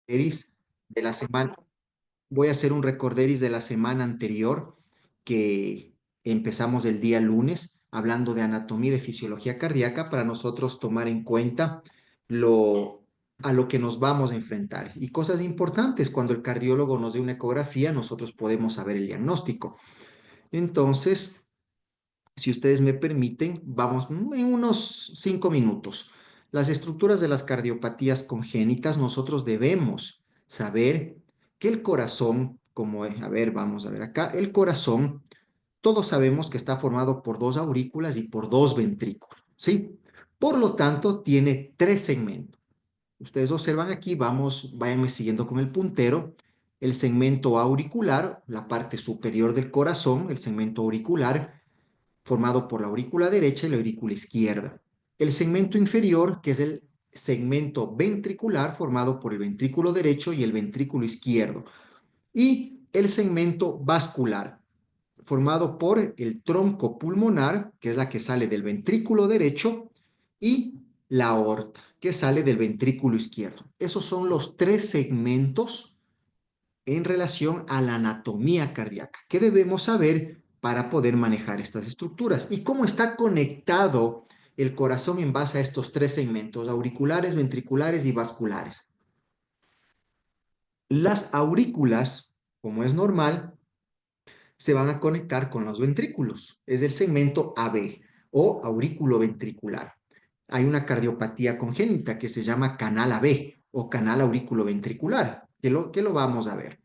recorderis de la semana. Voy a hacer un recorderis de la semana anterior que empezamos el día lunes hablando de anatomía y de fisiología cardíaca para nosotros tomar en cuenta lo, a lo que nos vamos a enfrentar. Y cosas importantes, cuando el cardiólogo nos dé una ecografía, nosotros podemos saber el diagnóstico. Entonces, si ustedes me permiten, vamos en unos 5 minutos. Las estructuras de las cardiopatías congénitas, nosotros debemos saber que el corazón, a ver, vamos a ver acá, el corazón, todos sabemos que está formado por dos aurículas y por dos ventrículos, ¿sí? Por lo tanto, tiene tres segmentos. Ustedes observan aquí, váyanme siguiendo con el puntero, el segmento auricular, la parte superior del corazón, el segmento auricular, formado por la aurícula derecha y la aurícula izquierda. El segmento inferior, que es el segmento ventricular, formado por el ventrículo derecho y el ventrículo izquierdo. Y el segmento vascular, formado por el tronco pulmonar, que es la que sale del ventrículo derecho, y la aorta, que sale del ventrículo izquierdo. Esos son los tres segmentos en relación a la anatomía cardíaca. ¿Qué debemos saber para poder manejar estas estructuras? ¿Y cómo está conectado el corazón en base a estos tres segmentos, auriculares, ventriculares y vasculares? Las aurículas, como es normal, se van a conectar con los ventrículos. Es el segmento AB o aurículo ventricular. Hay una cardiopatía congénita que se llama canal AB o canal aurículo ventricular, que lo vamos a ver.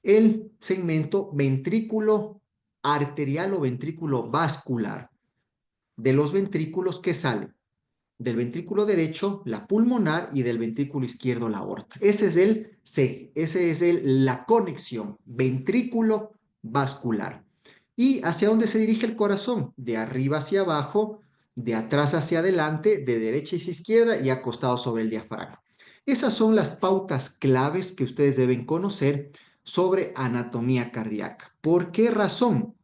El segmento ventrículo arterial o ventrículo vascular, de los ventrículos que salen del ventrículo derecho, la pulmonar, y del ventrículo izquierdo, la aorta. La conexión ventrículo vascular. ¿Y hacia dónde se dirige el corazón? De arriba hacia abajo, de atrás hacia adelante, de derecha hacia izquierda y acostado sobre el diafragma. Esas son las pautas claves que ustedes deben conocer sobre anatomía cardíaca. ¿Por qué razón?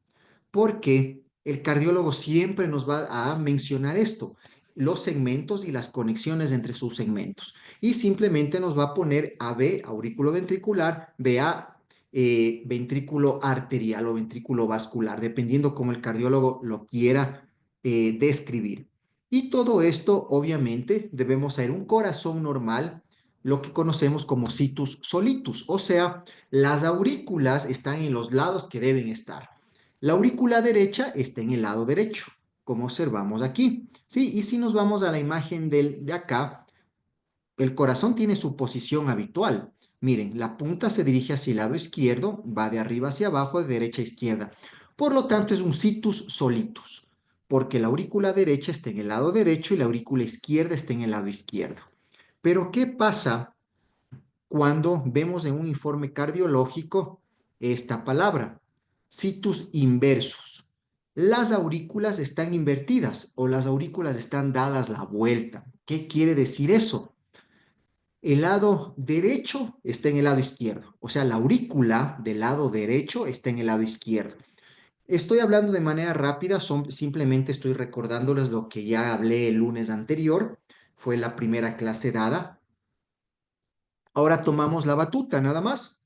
Porque el cardiólogo siempre nos va a mencionar esto, los segmentos y las conexiones entre sus segmentos. Y simplemente nos va a poner AB, aurículo ventricular, BA, ventrículo arterial o ventrículo vascular, dependiendo cómo el cardiólogo lo quiera describir. Y todo esto, obviamente, debemos saber un corazón normal, lo que conocemos como situs solitus, o sea, las aurículas están en los lados que deben estar. La aurícula derecha está en el lado derecho, como observamos aquí. ¿Sí? Y si nos vamos a la imagen de acá, el corazón tiene su posición habitual. Miren, la punta se dirige hacia el lado izquierdo, va de arriba hacia abajo, de derecha a izquierda. Por lo tanto, es un situs solitus, porque la aurícula derecha está en el lado derecho y la aurícula izquierda está en el lado izquierdo. Pero, ¿qué pasa cuando vemos en un informe cardiológico esta palabra? Situs inversus. Las aurículas están invertidas o las aurículas están dadas la vuelta. ¿Qué quiere decir eso? El lado derecho está en el lado izquierdo, o sea, la aurícula del lado derecho está en el lado izquierdo. Estoy hablando de manera rápida, simplemente estoy recordándoles lo que ya hablé el lunes anterior, fue la primera clase dada. Ahora tomamos la batuta, nada más.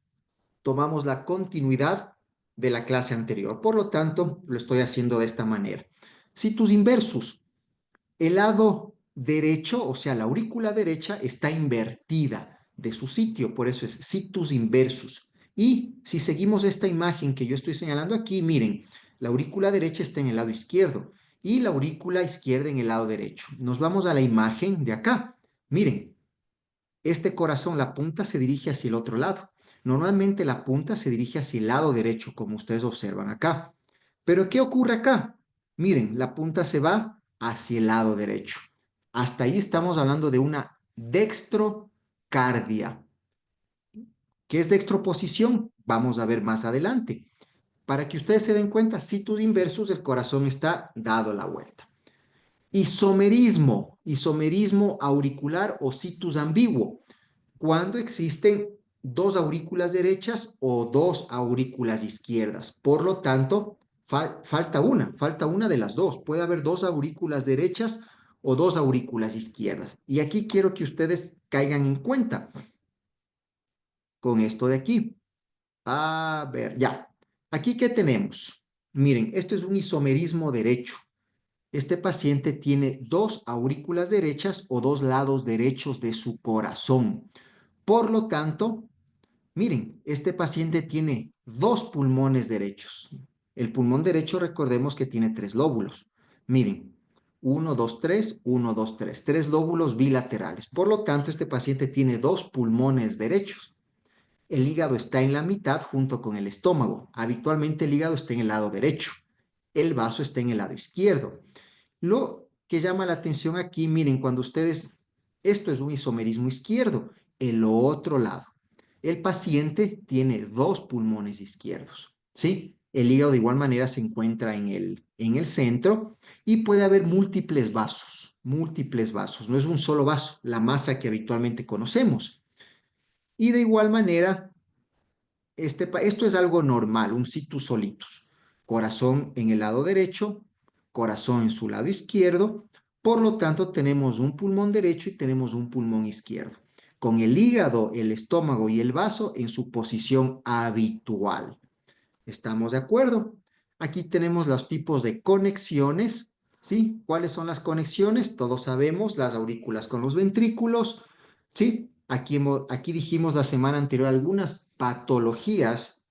Tomamos la continuidad de la clase anterior. Por lo tanto, lo estoy haciendo de esta manera. Situs inversus. El lado derecho, o sea, la aurícula derecha, está invertida de su sitio, por eso es situs inversus. Y si seguimos esta imagen que yo estoy señalando aquí, miren, la aurícula derecha está en el lado izquierdo y la aurícula izquierda en el lado derecho. Nos vamos a la imagen de acá. Miren, este corazón, la punta se dirige hacia el otro lado. Normalmente la punta se dirige hacia el lado derecho, como ustedes observan acá. Pero ¿qué ocurre acá? Miren, la punta se va hacia el lado derecho. Hasta ahí estamos hablando de una dextrocardia. ¿Qué es dextroposición? Vamos a ver más adelante. Para que ustedes se den cuenta, situs inversus, el corazón está dado la vuelta. Isomerismo auricular o situs ambiguo, cuando existen dos aurículas derechas o dos aurículas izquierdas. Por lo tanto, falta una de las dos. Puede haber dos aurículas derechas o dos aurículas izquierdas. Y aquí quiero que ustedes caigan en cuenta. con esto de aquí. A ver, ya. Aquí, ¿qué tenemos? Miren, esto es un isomerismo derecho. Este paciente tiene dos aurículas derechas o dos lados derechos de su corazón. Por lo tanto, miren, este paciente tiene dos pulmones derechos. El pulmón derecho, recordemos que tiene tres lóbulos. Miren, uno, dos, tres, uno, dos, tres. Tres lóbulos bilaterales. Por lo tanto, este paciente tiene dos pulmones derechos. El hígado está en la mitad junto con el estómago. Habitualmente el hígado está en el lado derecho. El vaso está en el lado izquierdo. Lo que llama la atención aquí, miren, cuando ustedes, esto es un isomerismo izquierdo, el otro lado. El paciente tiene dos pulmones izquierdos, ¿sí? El hígado de igual manera se encuentra en el centro y puede haber múltiples vasos, no es un solo vaso, la masa que habitualmente conocemos. Y de igual manera, esto es algo normal, un situs solitus. Corazón en el lado derecho, corazón en su lado izquierdo. Por lo tanto, tenemos un pulmón derecho y tenemos un pulmón izquierdo, con el hígado, el estómago y el vaso en su posición habitual. ¿Estamos de acuerdo? Aquí tenemos los tipos de conexiones, ¿sí? ¿Cuáles son las conexiones? Todos sabemos, las aurículas con los ventrículos, ¿sí? Aquí dijimos la semana anterior algunas patologías,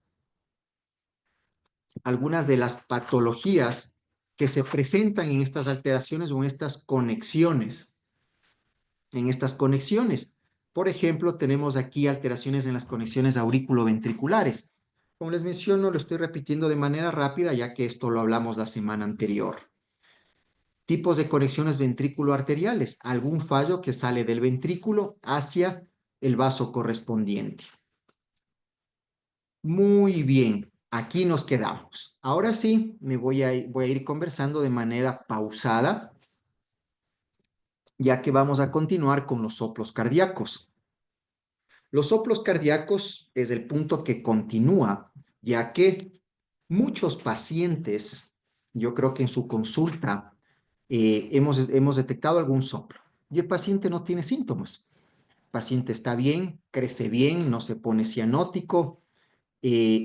algunas de las patologías que se presentan en estas alteraciones o en estas conexiones, Por ejemplo, tenemos aquí alteraciones en las conexiones auriculoventriculares. Como les menciono, lo estoy repitiendo de manera rápida, ya que esto lo hablamos la semana anterior. Tipos de conexiones ventrículo-arteriales. Algún fallo que sale del ventrículo hacia el vaso correspondiente. Muy bien, aquí nos quedamos. Ahora sí, voy a ir conversando de manera pausada, ya que vamos a continuar con los soplos cardíacos. Los soplos cardíacos es el punto que continúa, ya que muchos pacientes, yo creo que en su consulta, hemos detectado algún soplo y el paciente no tiene síntomas. El paciente está bien, crece bien, no se pone cianótico,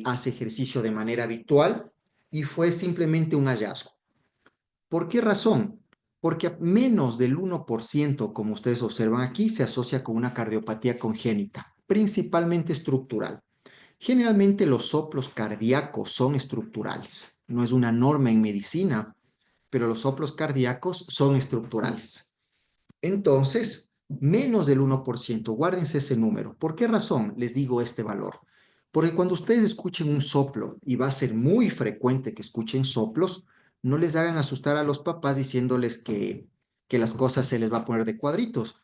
hace ejercicio de manera habitual y fue simplemente un hallazgo. ¿Por qué razón? Porque menos del 1%, como ustedes observan aquí, se asocia con una cardiopatía congénita, principalmente estructural. Generalmente los soplos cardíacos son estructurales. No es una norma en medicina, pero los soplos cardíacos son estructurales. Entonces, menos del 1%, guárdense ese número. ¿Por qué razón les digo este valor? Porque cuando ustedes escuchen un soplo, y va a ser muy frecuente que escuchen soplos, no les hagan asustar a los papás diciéndoles que las cosas se les va a poner de cuadritos,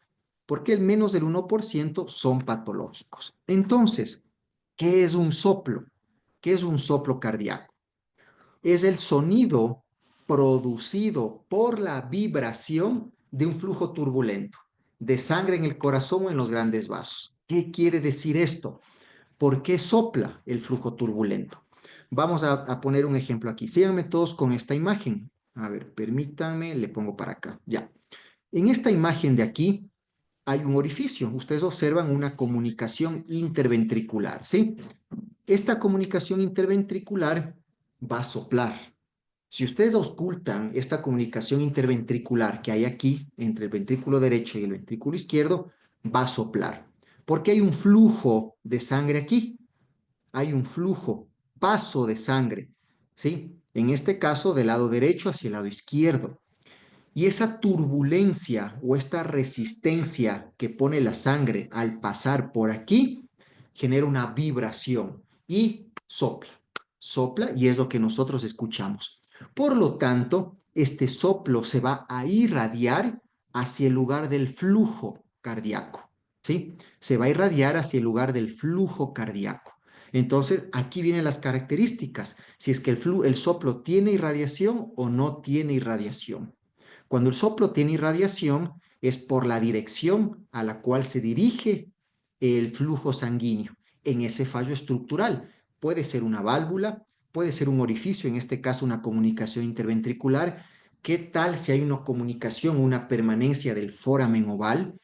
porque el menos del 1% son patológicos. Entonces, ¿qué es un soplo? ¿Qué es un soplo cardíaco? Es el sonido producido por la vibración de un flujo turbulento de sangre en el corazón o en los grandes vasos. ¿Qué quiere decir esto? ¿Por qué sopla el flujo turbulento? Vamos a poner un ejemplo aquí. Síganme todos con esta imagen. A ver, permítanme, le pongo para acá. Ya. En esta imagen de aquí hay un orificio. Ustedes observan una comunicación interventricular, ¿sí? Esta comunicación interventricular va a soplar. Si ustedes auscultan esta comunicación interventricular que hay aquí entre el ventrículo derecho y el ventrículo izquierdo, va a soplar. Porque hay un flujo de sangre aquí. Hay un flujo, paso de sangre, ¿sí? En este caso, del lado derecho hacia el lado izquierdo. Y esa turbulencia o esta resistencia que pone la sangre al pasar por aquí genera una vibración y sopla. Sopla y es lo que nosotros escuchamos. Por lo tanto, este soplo se va a irradiar hacia el lugar del flujo cardíaco, ¿sí? Se va a irradiar hacia el lugar del flujo cardíaco. Entonces, aquí vienen las características, si es que el soplo tiene irradiación o no tiene irradiación. Cuando el soplo tiene irradiación es por la dirección a la cual se dirige el flujo sanguíneo en ese fallo estructural. Puede ser una válvula, puede ser un orificio, en este caso una comunicación interventricular. ¿Qué tal si hay una comunicación, una permanencia del foramen oval?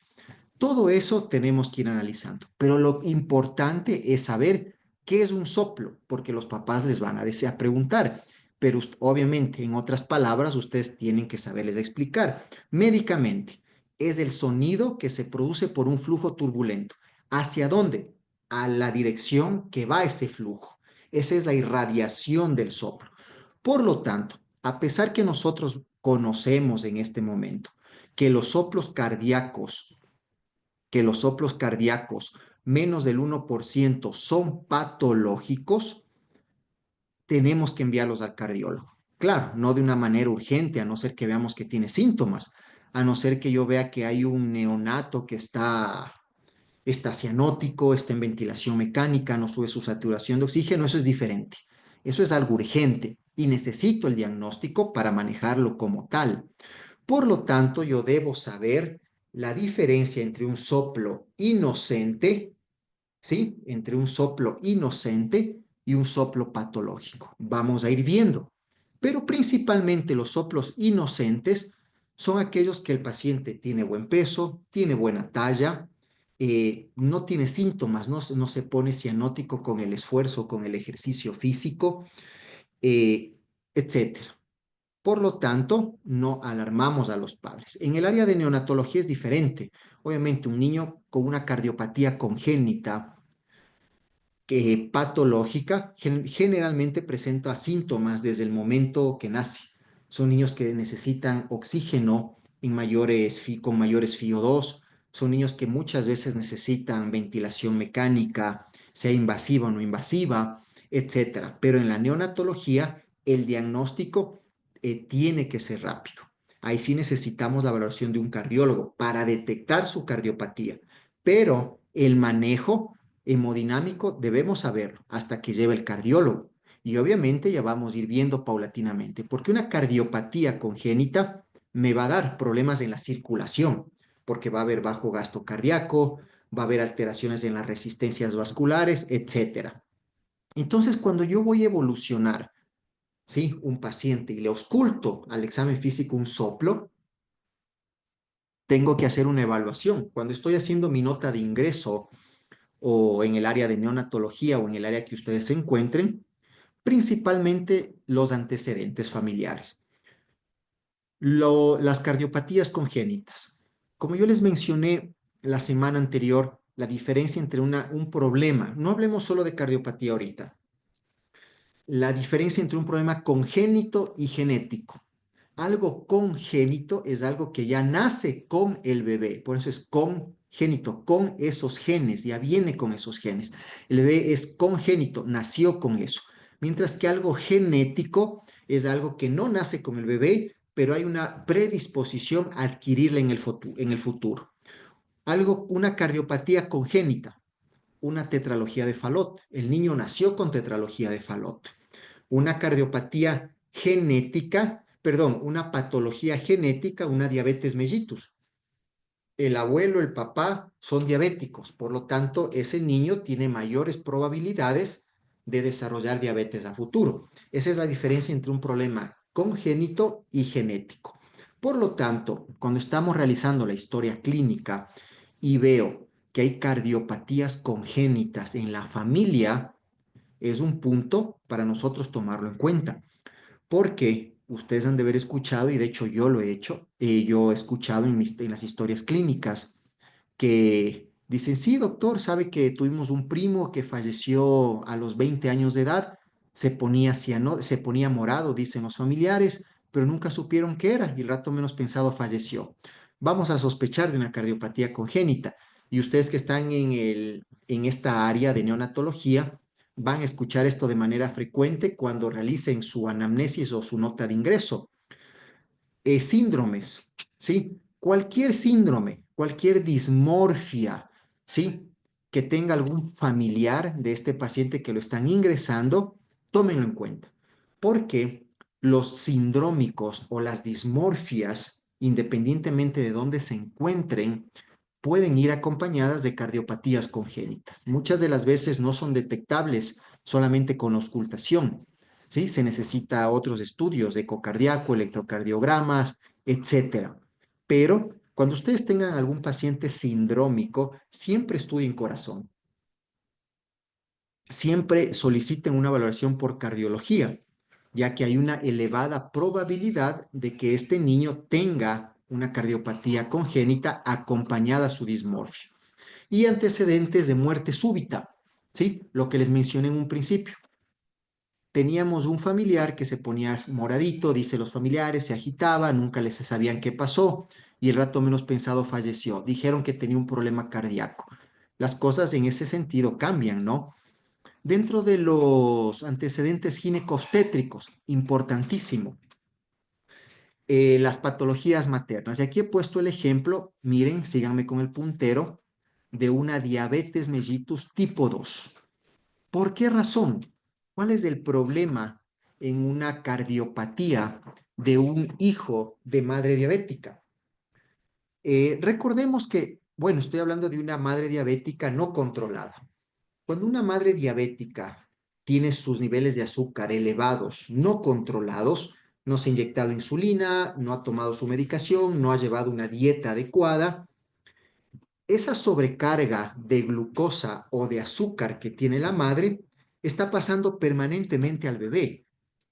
Todo eso tenemos que ir analizando, pero lo importante es saber qué es un soplo, porque los papás les van a desear preguntar, pero obviamente, en otras palabras, ustedes tienen que saberles explicar. Médicamente, es el sonido que se produce por un flujo turbulento. ¿Hacia dónde? A la dirección que va ese flujo. Esa es la irradiación del soplo. Por lo tanto, a pesar que nosotros conocemos en este momento que los soplos cardíacos menos del 1% son patológicos, tenemos que enviarlos al cardiólogo. Claro, no de una manera urgente, a no ser que veamos que tiene síntomas, a no ser que yo vea que hay un neonato que está cianótico, está en ventilación mecánica, no sube su saturación de oxígeno, eso es diferente. Eso es algo urgente y necesito el diagnóstico para manejarlo como tal. Por lo tanto, yo debo saber la diferencia entre un soplo inocente, ¿sí? Entre un soplo inocente y un soplo patológico. Vamos a ir viendo. Pero principalmente los soplos inocentes son aquellos que el paciente tiene buen peso, tiene buena talla, no tiene síntomas, no se pone cianótico con el esfuerzo, con el ejercicio físico, eh, etcétera. Por lo tanto, no alarmamos a los padres. En el área de neonatología es diferente. Obviamente, un niño con una cardiopatía congénita que patológica generalmente presenta síntomas desde el momento que nace. Son niños que necesitan oxígeno con mayores FiO2, son niños que muchas veces necesitan ventilación mecánica, sea invasiva o no invasiva, etcétera. Pero en la neonatología, el diagnóstico tiene que ser rápido. Ahí sí necesitamos la valoración de un cardiólogo para detectar su cardiopatía, pero el manejo hemodinámico debemos saberlo hasta que lleve el cardiólogo. Y obviamente ya vamos a ir viendo paulatinamente, porque una cardiopatía congénita me va a dar problemas en la circulación, porque va a haber bajo gasto cardíaco, va a haber alteraciones en las resistencias vasculares, etcétera. Entonces, cuando yo voy a evolucionar, ¿sí? Un paciente y le ausculto al examen físico un soplo, tengo que hacer una evaluación. Cuando estoy haciendo mi nota de ingreso o en el área de neonatología o en el área que ustedes se encuentren, principalmente los antecedentes familiares. Las cardiopatías congénitas. Como yo les mencioné la semana anterior, la diferencia entre un problema, no hablemos solo de cardiopatía ahorita, la diferencia entre un problema congénito y genético. Algo congénito es algo que ya nace con el bebé, por eso es congénito, con esos genes, ya viene con esos genes. El bebé es congénito, nació con eso. Mientras que algo genético es algo que no nace con el bebé, pero hay una predisposición a adquirirla en el futuro. Una cardiopatía congénita, una tetralogía de Fallot. El niño nació con tetralogía de Fallot. Una cardiopatía genética, perdón, una patología genética, una diabetes mellitus. El abuelo, el papá son diabéticos, por lo tanto, ese niño tiene mayores probabilidades de desarrollar diabetes a futuro. Esa es la diferencia entre un problema congénito y genético. Por lo tanto, cuando estamos realizando la historia clínica y veo que hay cardiopatías congénitas en la familia, es un punto para nosotros tomarlo en cuenta, porque ustedes han de haber escuchado, y de hecho yo lo he hecho, yo he escuchado en las historias clínicas que dicen, sí, doctor, sabe que tuvimos un primo que falleció a los 20 años de edad, se ponía morado, dicen los familiares, pero nunca supieron qué era y el rato menos pensado falleció. Vamos a sospechar de una cardiopatía congénita. Y ustedes que están en esta área de neonatología, van a escuchar esto de manera frecuente cuando realicen su anamnesis o su nota de ingreso. Síndromes, ¿sí? Cualquier síndrome, cualquier dismorfia, ¿sí? Que tenga algún familiar de este paciente que lo están ingresando, tómenlo en cuenta. Porque los sindrómicos o las dismorfias, independientemente de dónde se encuentren, pueden ir acompañadas de cardiopatías congénitas. Muchas de las veces no son detectables solamente con auscultación, ¿sí? Se necesita otros estudios de ecocardíaco, electrocardiogramas, etcétera. Pero Cuando ustedes tengan algún paciente sindrómico, siempre estudien corazón. Siempre soliciten una valoración por cardiología, ya que hay una elevada probabilidad de que este niño tenga una cardiopatía congénita acompañada a su dismorfia. Y antecedentes de muerte súbita, ¿sí? Lo que les mencioné en un principio. Teníamos un familiar que se ponía moradito, dice los familiares, se agitaba, nunca les sabían qué pasó y el rato menos pensado falleció. Dijeron que tenía un problema cardíaco. Las cosas en ese sentido cambian, ¿no? Dentro de los antecedentes ginecobstétricos, importantísimo, las patologías maternas. Y aquí he puesto el ejemplo, miren, síganme con el puntero, de una diabetes mellitus tipo 2. ¿Por qué razón? ¿Cuál es el problema en una cardiopatía de un hijo de madre diabética? Recordemos que, bueno, estoy hablando de una madre diabética no controlada. Cuando una madre diabética tiene sus niveles de azúcar elevados, no controlados, no se ha inyectado insulina, no ha tomado su medicación, no ha llevado una dieta adecuada, esa sobrecarga de glucosa o de azúcar que tiene la madre está pasando permanentemente al bebé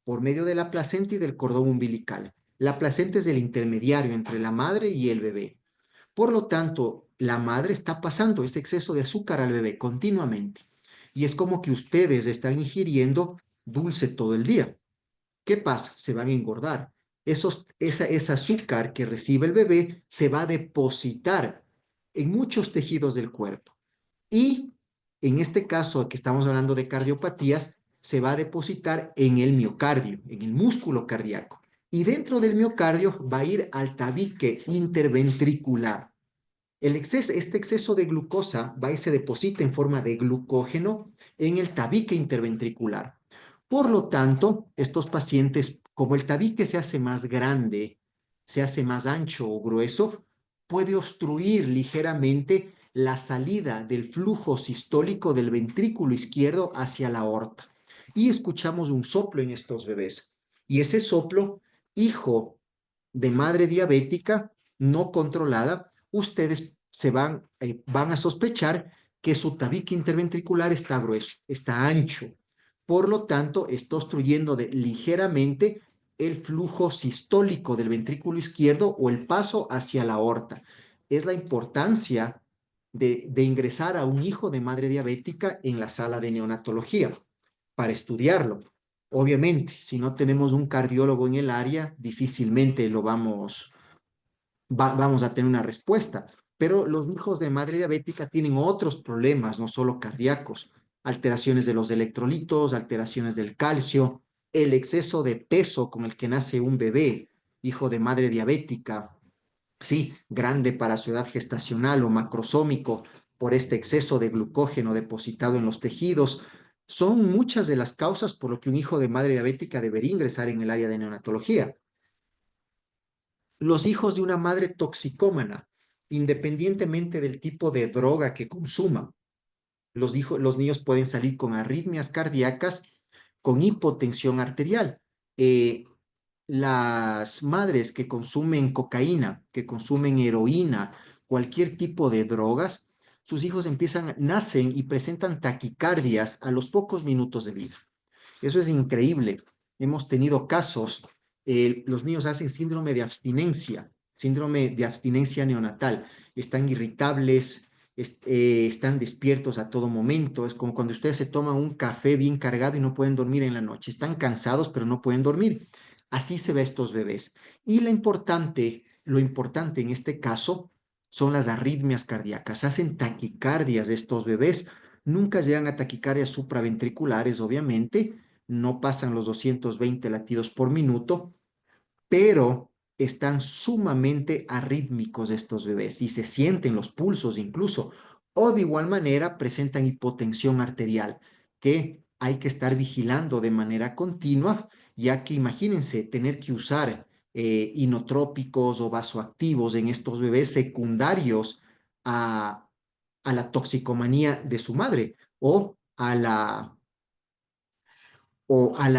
por medio de la placenta y del cordón umbilical. La placenta es el intermediario entre la madre y el bebé. Por lo tanto, la madre está pasando ese exceso de azúcar al bebé continuamente. Y es como que ustedes están ingiriendo dulce todo el día. ¿Qué pasa? Se van a engordar. Ese azúcar que recibe el bebé se va a depositar en muchos tejidos del cuerpo. Y en este caso que estamos hablando de cardiopatías, se va a depositar en el miocardio, en el músculo cardíaco. Y dentro del miocardio va a ir al tabique interventricular. Este exceso de glucosa va y se deposita en forma de glucógeno en el tabique interventricular. Por lo tanto, estos pacientes, como el tabique se hace más grande, se hace más ancho o grueso, puede obstruir ligeramente la salida del flujo sistólico del ventrículo izquierdo hacia la aorta. Y escuchamos un soplo en estos bebés. Y ese soplo, hijo de madre diabética no controlada, ustedes van a sospechar que su tabique interventricular está grueso, está ancho. Por lo tanto, está obstruyendo ligeramente el flujo sistólico del ventrículo izquierdo o el paso hacia la aorta. Es la importancia de ingresar a un hijo de madre diabética en la sala de neonatología para estudiarlo. Obviamente, si no tenemos un cardiólogo en el área, difícilmente vamos a tener una respuesta. Pero los hijos de madre diabética tienen otros problemas, no solo cardíacos, alteraciones de los electrolitos, alteraciones del calcio, el exceso de peso con el que nace un bebé, hijo de madre diabética, sí, grande para su edad gestacional o macrosómico por este exceso de glucógeno depositado en los tejidos. Son muchas de las causas por lo que un hijo de madre diabética debería ingresar en el área de neonatología. Los hijos de una madre toxicómana, independientemente del tipo de droga que consuma, los niños pueden salir con arritmias cardíacas, con hipotensión arterial. Eh, las madres que consumen cocaína, que consumen heroína, cualquier tipo de drogas, sus hijos nacen y presentan taquicardias a los pocos minutos de vida. Eso es increíble. Hemos tenido casos, los niños hacen síndrome de abstinencia neonatal. Están irritables, están despiertos a todo momento. Es como cuando ustedes se toman un café bien cargado y no pueden dormir en la noche. Están cansados, pero no pueden dormir. Así se ve a estos bebés. Y lo importante en este caso son las arritmias cardíacas. Hacen taquicardias de estos bebés. Nunca llegan a taquicardias supraventriculares, obviamente, no pasan los 220 latidos por minuto, pero están sumamente arrítmicos estos bebés y se sienten los pulsos incluso, o de igual manera presentan hipotensión arterial, que hay que estar vigilando de manera continua, ya que imagínense tener que usar inotrópicos o vasoactivos en estos bebés secundarios a, a la toxicomanía de su madre o a la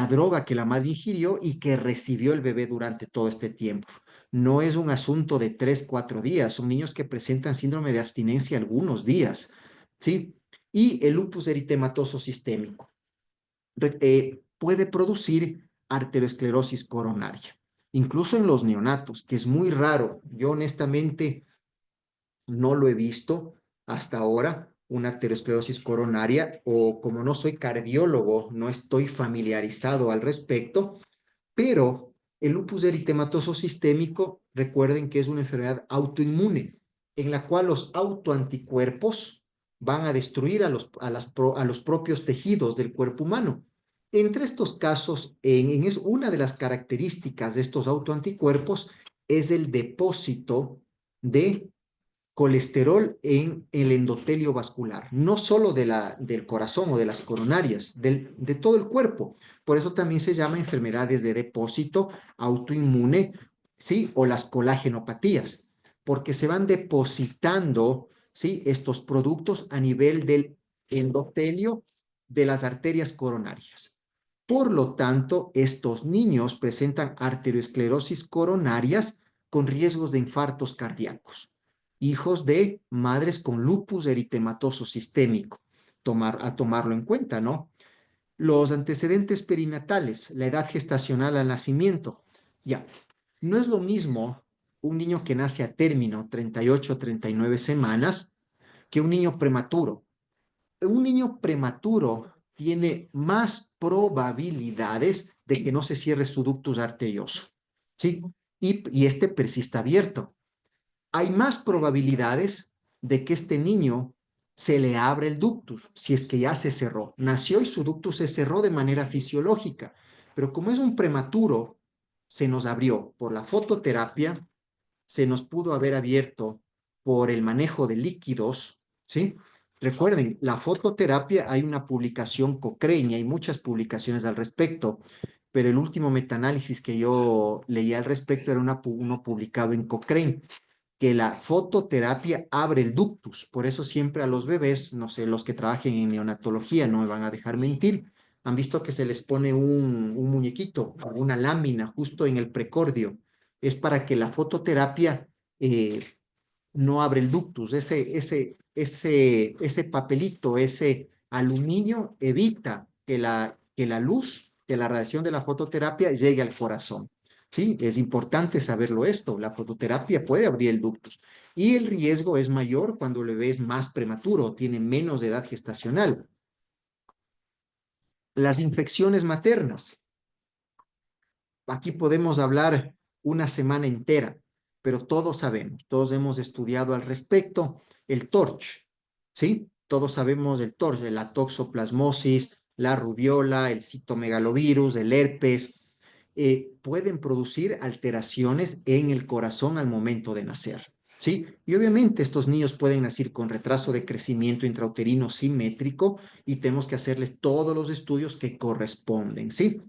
droga que la madre ingirió y que recibió el bebé durante todo este tiempo. No es un asunto de 3, 4 días. Son niños que presentan síndrome de abstinencia algunos días, ¿sí? Y el lupus eritematoso sistémico puede producir arteriosclerosis coronaria, incluso en los neonatos, que es muy raro. Yo honestamente no lo he visto hasta ahora, una arteriosclerosis coronaria, o como no soy cardiólogo, no estoy familiarizado al respecto, pero el lupus eritematoso sistémico, recuerden que es una enfermedad autoinmune, en la cual los autoanticuerpos van a destruir a los propios tejidos del cuerpo humano. Entre estos casos, una de las características de estos autoanticuerpos es el depósito de colesterol en el endotelio vascular, no solo del corazón o de las coronarias, de todo el cuerpo. Por eso también se llama enfermedades de depósito autoinmune, ¿sí? O las colagenopatías, porque se van depositando, ¿sí? Estos productos a nivel del endotelio de las arterias coronarias. Por lo tanto, estos niños presentan arteriosclerosis coronarias con riesgos de infartos cardíacos, hijos de madres con lupus eritematoso sistémico, a tomarlo en cuenta, ¿no? Los antecedentes perinatales, la edad gestacional al nacimiento, ya, no es lo mismo un niño que nace a término, 38, 39 semanas, que un niño prematuro. Un niño prematuro tiene más probabilidades de que no se cierre su ductus arterioso, ¿sí? Y este persista abierto. Hay más probabilidades de que este niño se le abra el ductus, si es que ya se cerró. Nació y su ductus se cerró de manera fisiológica, pero como es un prematuro, se nos abrió por la fototerapia, se nos pudo haber abierto por el manejo de líquidos, ¿sí? Recuerden, la fototerapia, hay una publicación Cochrane y hay muchas publicaciones al respecto, pero el último metaanálisis que yo leí al respecto era uno publicado en Cochrane, que la fototerapia abre el ductus. Por eso siempre a los bebés, no sé, los que trabajen en neonatología no me van a dejar mentir, han visto que se les pone un muñequito, una lámina justo en el precordio. Es para que la fototerapia no abre el ductus. Ese papelito, ese aluminio evita que la luz, que la radiación de la fototerapia llegue al corazón. Sí, es importante saberlo esto. La fototerapia puede abrir el ductus y el riesgo es mayor cuando el bebé es más prematuro, tiene menos edad gestacional. Las infecciones maternas. Aquí podemos hablar una semana entera, pero todos sabemos, todos hemos estudiado al respecto el TORCH, ¿sí? Todos sabemos del TORCH, de la toxoplasmosis, la rubiola, el citomegalovirus, el herpes, pueden producir alteraciones en el corazón al momento de nacer, ¿sí? Y obviamente estos niños pueden nacer con retraso de crecimiento intrauterino simétrico y tenemos que hacerles todos los estudios que corresponden, ¿sí?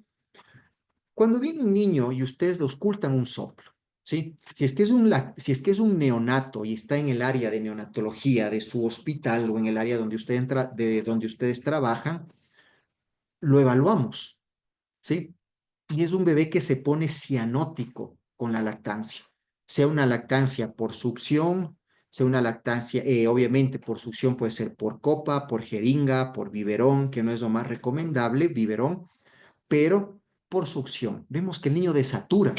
Cuando viene un niño y ustedes le auscultan un soplo, ¿sí? Si es que es un neonato y está en el área de neonatología de su hospital o en el área donde de donde ustedes trabajan, lo evaluamos, ¿sí? Y es un bebé que se pone cianótico con la lactancia, sea una lactancia por succión, sea una lactancia, obviamente por succión puede ser por copa, por jeringa, por biberón, que no es lo más recomendable, biberón, pero por succión. Vemos que el niño desatura,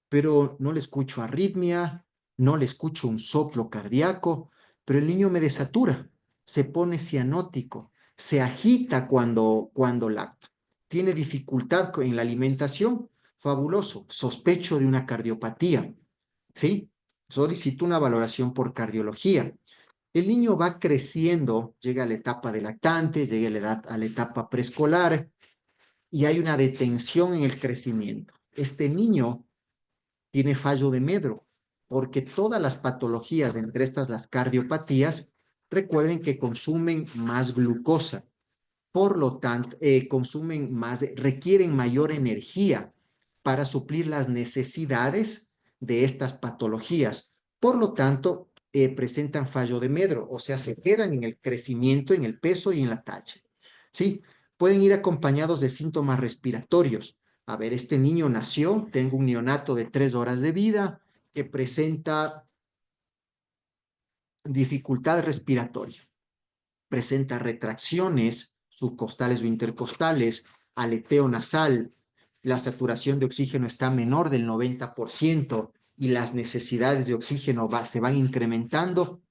pero no le escucho arritmia, no le escucho un soplo cardíaco, pero el niño me desatura, se pone cianótico, se agita cuando lacta, tiene dificultad en la alimentación, fabuloso, sospecho de una cardiopatía, ¿sí? Solicito una valoración por cardiología. El niño va creciendo, llega a la etapa de lactante, llega a la etapa preescolar, y hay una detención en el crecimiento. Este niño tiene fallo de medro, porque todas las patologías, entre estas las cardiopatías, recuerden que consumen más glucosa, por lo tanto, requieren mayor energía para suplir las necesidades de estas patologías. Por lo tanto, presentan fallo de medro, o sea, se quedan en el crecimiento, en el peso y en la talla. ¿Sí? Pueden ir acompañados de síntomas respiratorios. A ver, este niño nació, tengo un neonato de 3 horas de vida que presenta dificultad respiratoria, presenta retracciones subcostales o intercostales, aleteo nasal, la saturación de oxígeno está menor del 90% y las necesidades de oxígeno se van incrementando.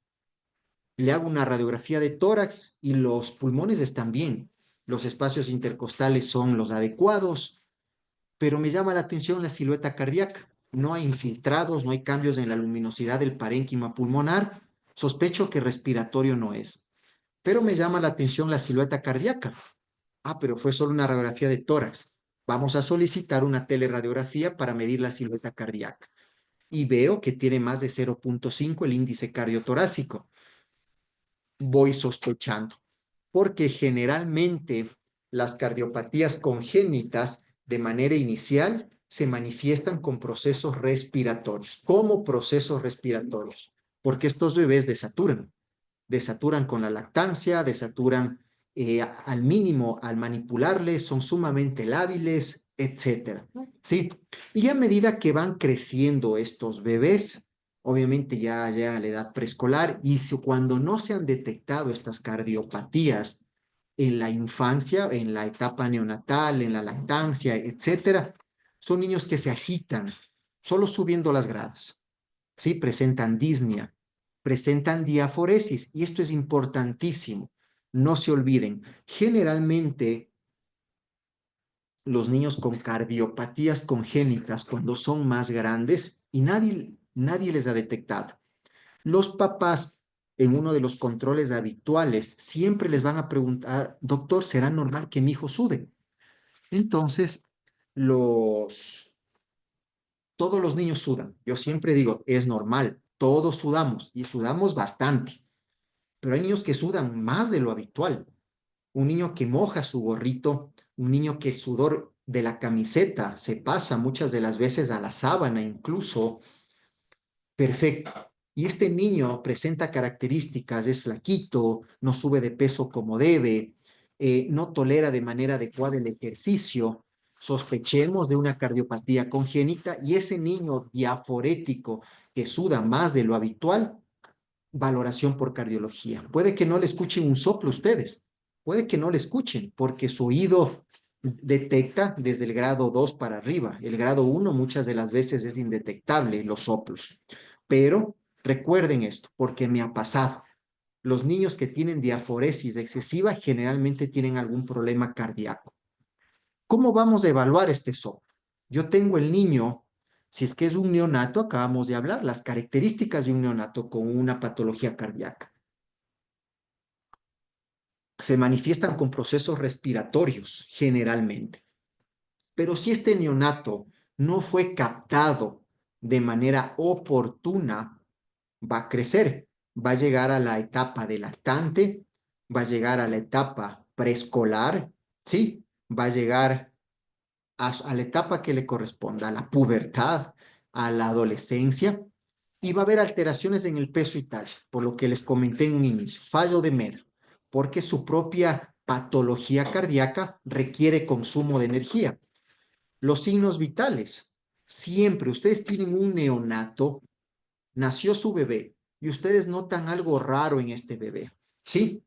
Le hago una radiografía de tórax y los pulmones están bien. Los espacios intercostales son los adecuados, pero me llama la atención la silueta cardíaca. No hay infiltrados, no hay cambios en la luminosidad del parénquima pulmonar. Sospecho que respiratorio no es, pero me llama la atención la silueta cardíaca. Ah, pero fue solo una radiografía de tórax. Vamos a solicitar una teleradiografía para medir la silueta cardíaca. Y veo que tiene más de 0,5 el índice cardiotorácico. Voy sospechando, porque generalmente las cardiopatías congénitas de manera inicial se manifiestan con procesos respiratorios. ¿Cómo procesos respiratorios? Porque estos bebés desaturan con la lactancia, desaturan al mínimo al manipularles, son sumamente lábiles, etcétera. ¿Sí? Y a medida que van creciendo estos bebés, obviamente ya llegan a la edad preescolar y cuando no se han detectado estas cardiopatías en la infancia, en la etapa neonatal, en la lactancia, etcétera, son niños que se agitan solo subiendo las gradas. ¿Sí? Presentan disnea, presentan diaforesis y esto es importantísimo. No se olviden, generalmente los niños con cardiopatías congénitas cuando son más grandes y nadie les ha detectado. Los papás en uno de los controles habituales siempre les van a preguntar, doctor, ¿será normal que mi hijo sude? Entonces, todos los niños sudan. Yo siempre digo, es normal, todos sudamos y sudamos bastante, pero hay niños que sudan más de lo habitual. Un niño que moja su gorrito, un niño que el sudor de la camiseta se pasa muchas de las veces a la sábana incluso. Perfecto. Y este niño presenta características, es flaquito, no sube de peso como debe, no tolera de manera adecuada el ejercicio. Sospechemos de una cardiopatía congénita y ese niño diaforético que suda más de lo habitual, valoración por cardiología. Puede que no le escuchen un soplo ustedes, puede que no le escuchen porque su oído detecta desde el grado 2 para arriba. El grado 1 muchas de las veces es indetectable, los soplos. Pero recuerden esto, porque me ha pasado. Los niños que tienen diaforesis excesiva generalmente tienen algún problema cardíaco. ¿Cómo vamos a evaluar este soplo? Yo tengo el niño, si es que es un neonato, acabamos de hablar, las características de un neonato con una patología cardíaca. Se manifiestan con procesos respiratorios generalmente. Pero si este neonato no fue captado de manera oportuna, va a crecer, va a llegar a la etapa de lactante, va a llegar a la etapa preescolar, ¿sí? Va a llegar a la etapa que le corresponda, a la pubertad, a la adolescencia, y va a haber alteraciones en el peso y talla, por lo que les comenté en un inicio, fallo de Medr, porque su propia patología cardíaca requiere consumo de energía. Los signos vitales, siempre ustedes tienen un neonato, nació su bebé y ustedes notan algo raro en este bebé, ¿sí?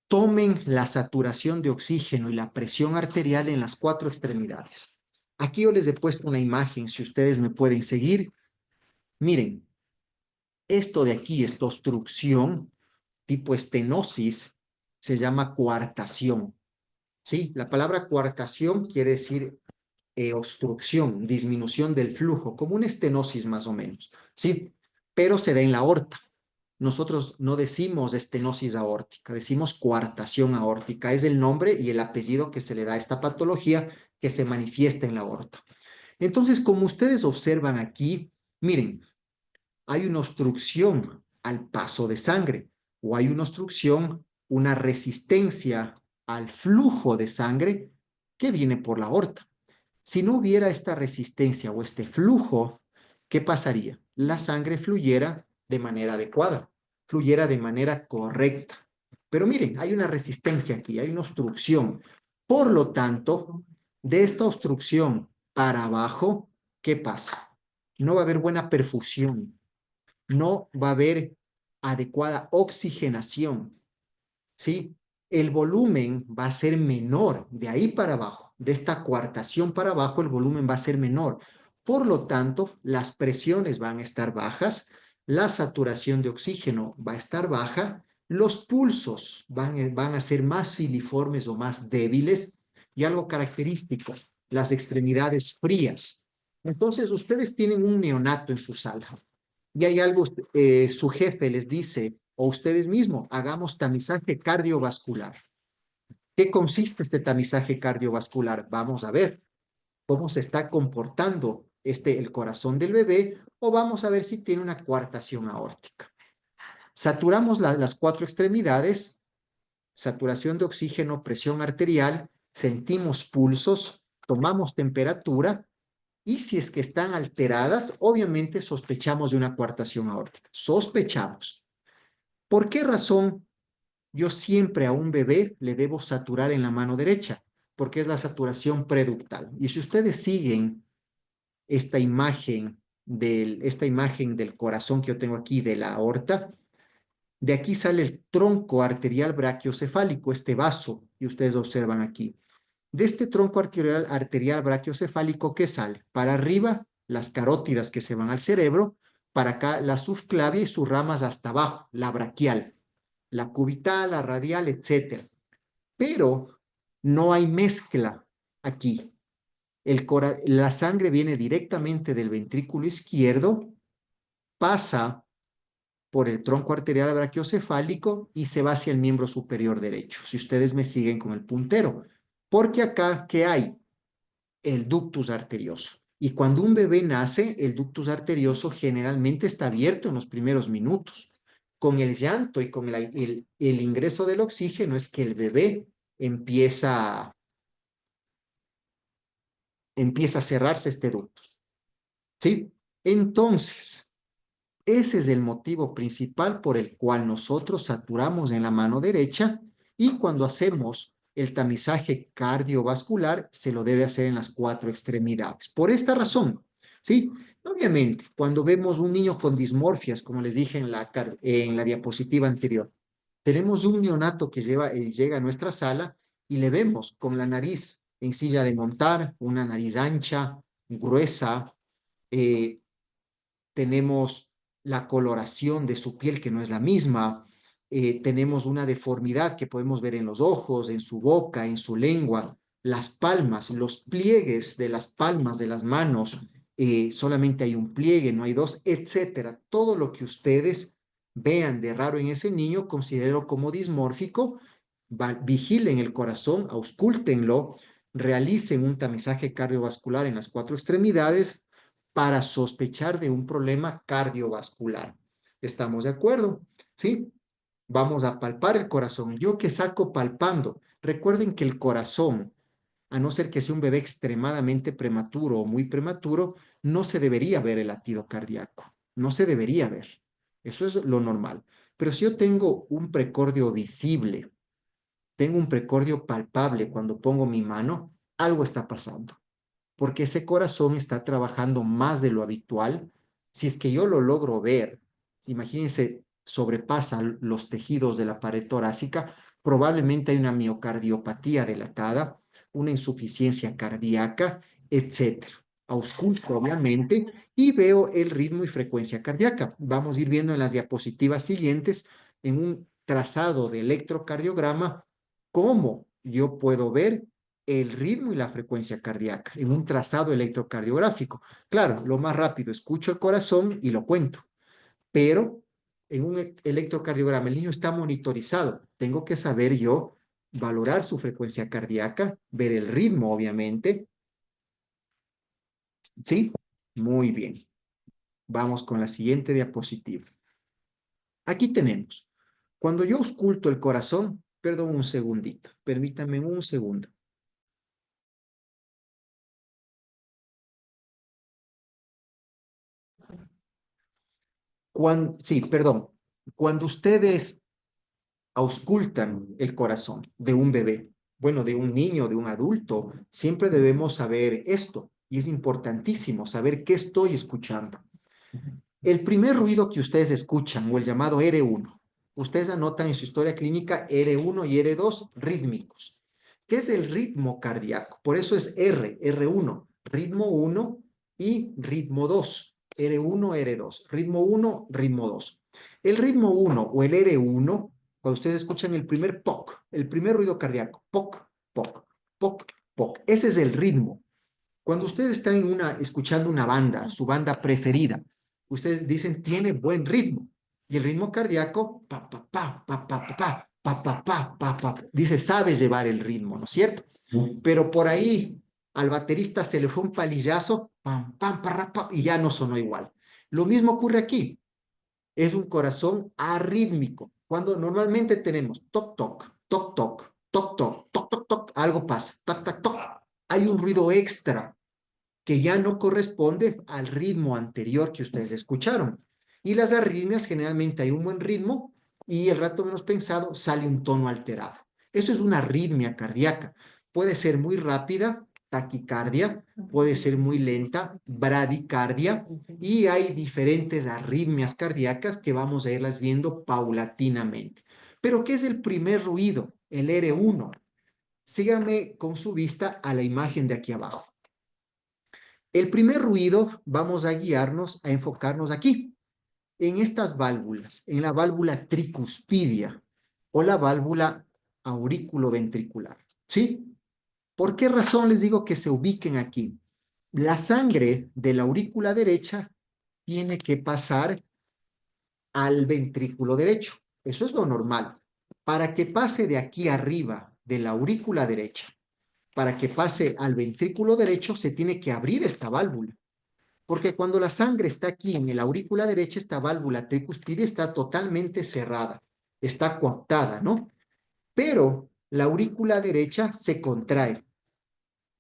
Tomen la saturación de oxígeno y la presión arterial en las 4 extremidades. Aquí yo les he puesto una imagen, si ustedes me pueden seguir. Miren, esto de aquí, esta obstrucción tipo estenosis, se llama coartación. ¿Sí? La palabra coartación quiere decir obstrucción, disminución del flujo, como una estenosis más o menos, ¿sí? Pero se da en la aorta. Nosotros no decimos estenosis aórtica, decimos coartación aórtica. Es el nombre y el apellido que se le da a esta patología que se manifiesta en la aorta. Entonces, como ustedes observan aquí, miren, hay una obstrucción al paso de sangre o hay una obstrucción, una resistencia al flujo de sangre que viene por la aorta. Si no hubiera esta resistencia o este flujo, ¿qué pasaría? La sangre fluyera de manera adecuada, fluyera de manera correcta. Pero miren, hay una resistencia aquí, hay una obstrucción. Por lo tanto, De esta obstrucción para abajo, ¿qué pasa? No va a haber buena perfusión, no va a haber adecuada oxigenación, ¿sí? El volumen va a ser menor de ahí para abajo, de esta coartación para abajo, el volumen va a ser menor. Por lo tanto, las presiones van a estar bajas, la saturación de oxígeno va a estar baja, los pulsos van a ser más filiformes o más débiles y algo característico, las extremidades frías. Entonces, ustedes tienen un neonato en su sala y hay algo, su jefe les dice, o ustedes mismos, hagamos tamizaje cardiovascular. ¿Qué consiste este tamizaje cardiovascular? Vamos a ver cómo se está comportando el corazón del bebé o vamos a ver si tiene una coartación aórtica. Saturamos las cuatro extremidades, saturación de oxígeno, presión arterial, sentimos pulsos, tomamos temperatura y si es que están alteradas, obviamente sospechamos de una coartación aórtica. Sospechamos. ¿Por qué razón yo siempre a un bebé le debo saturar en la mano derecha? Porque es la saturación preductal. Y si ustedes siguen esta imagen del corazón que yo tengo aquí, de la aorta, de aquí sale el tronco arterial brachiocefálico, este vaso que ustedes observan aquí. De este tronco arterial brachiocefálico, ¿qué sale? Para arriba, las carótidas que se van al cerebro, para acá la subclavia y sus ramas hasta abajo, la braquial, la cubital, la radial, etcétera. Pero no hay mezcla aquí. La sangre viene directamente del ventrículo izquierdo, pasa por el tronco arterial brachiocefálico y se va hacia el miembro superior derecho, si ustedes me siguen con el puntero. Porque acá, ¿qué hay? El ductus arterioso. Y cuando un bebé nace, el ductus arterioso generalmente está abierto en los primeros minutos. Con el llanto y con el ingreso del oxígeno es que el bebé empieza a cerrarse este ductus. ¿Sí? Entonces, ese es el motivo principal por el cual nosotros saturamos en la mano derecha y cuando hacemos el tamizaje cardiovascular se lo debe hacer en las cuatro extremidades. Por esta razón, ¿sí? Obviamente, cuando vemos un niño con dismorfias, como les dije en la diapositiva anterior, tenemos un neonato que llega a nuestra sala y le vemos con la nariz en silla de montar, una nariz ancha, gruesa, eh, tenemos la coloración de su piel que no es la misma, tenemos una deformidad que podemos ver en los ojos, en su boca, en su lengua, las palmas, los pliegues de las palmas de las manos, solamente hay un pliegue, no hay dos, etcétera. Todo lo que ustedes vean de raro en ese niño, considero como dismórfico, vigilen el corazón, auscúltenlo, realicen un tamizaje cardiovascular en las cuatro extremidades para sospechar de un problema cardiovascular. ¿Estamos de acuerdo? ¿Sí? Vamos a palpar el corazón. ¿Yo qué saco palpando? Recuerden que el corazón, a no ser que sea un bebé extremadamente prematuro o muy prematuro, no se debería ver el latido cardíaco. No se debería ver. Eso es lo normal. Pero si yo tengo un precordio visible, tengo un precordio palpable cuando pongo mi mano, algo está pasando porque ese corazón está trabajando más de lo habitual. Si es que yo lo logro ver, imagínense, sobrepasa los tejidos de la pared torácica, probablemente hay una miocardiopatía dilatada, una insuficiencia cardíaca, etcétera. Ausculto, obviamente, y veo el ritmo y frecuencia cardíaca. Vamos a ir viendo en las diapositivas siguientes, en un trazado de electrocardiograma, cómo yo puedo ver el ritmo y la frecuencia cardíaca en un trazado electrocardiográfico. Claro, lo más rápido, escucho el corazón y lo cuento, pero en un electrocardiograma el niño está monitorizado. Tengo que saber yo valorar su frecuencia cardíaca, ver el ritmo, obviamente. ¿Sí? Muy bien. Vamos con la siguiente diapositiva. Aquí tenemos, cuando yo ausculto el corazón, perdón un segundito, permítanme un segundo. Sí, perdón. Cuando ustedes auscultan el corazón de un bebé, bueno, de un niño, de un adulto, siempre debemos saber esto. Y es importantísimo saber qué estoy escuchando. El primer ruido que ustedes escuchan, o el llamado R1, ustedes anotan en su historia clínica R1 y R2 rítmicos. ¿Qué es el ritmo cardíaco? Por eso es R1, ritmo 1 y ritmo 2. R1, R2, ritmo 1, ritmo 2. El ritmo 1 o el R1, cuando ustedes escuchan el primer POC, el primer ruido cardíaco, POC, POC, POC, POC, ese es el ritmo. Cuando ustedes están escuchando una banda, su banda preferida, ustedes dicen tiene buen ritmo. Y el ritmo cardíaco, pa, pa, pa, pa, pa, pa, pa, pa, pa, pa, pa, pa, dice, sabe llevar el ritmo, ¿no es cierto? Pero por ahí al baterista se le fue un palillazo, pam, pam, parra, pam, y ya no sonó igual. Lo mismo ocurre aquí. Es un corazón arrítmico. Cuando normalmente tenemos toc, toc, toc, toc, toc, toc, toc, toc, toc, algo pasa, tac, tac, toc. Hay un ruido extra que ya no corresponde al ritmo anterior que ustedes escucharon. Y las arritmias, generalmente hay un buen ritmo y el rato menos pensado sale un tono alterado. Eso es una arritmia cardíaca. Puede ser muy rápida, taquicardia, puede ser muy lenta, bradicardia, y hay diferentes arritmias cardíacas que vamos a irlas viendo paulatinamente. Pero, ¿qué es el primer ruido? El R1. Síganme con su vista a la imagen de aquí abajo. El primer ruido vamos a guiarnos, a enfocarnos aquí, en estas válvulas, en la válvula tricuspidia o la válvula auriculoventricular. ¿Sí? ¿Por qué razón les digo que se ubiquen aquí? La sangre de la aurícula derecha tiene que pasar al ventrículo derecho. Eso es lo normal. Para que pase de aquí arriba de la aurícula derecha, para que pase al ventrículo derecho, se tiene que abrir esta válvula. Porque cuando la sangre está aquí en el aurícula derecha, esta válvula tricuspidia está totalmente cerrada, está coaptada, ¿no? Pero la aurícula derecha se contrae.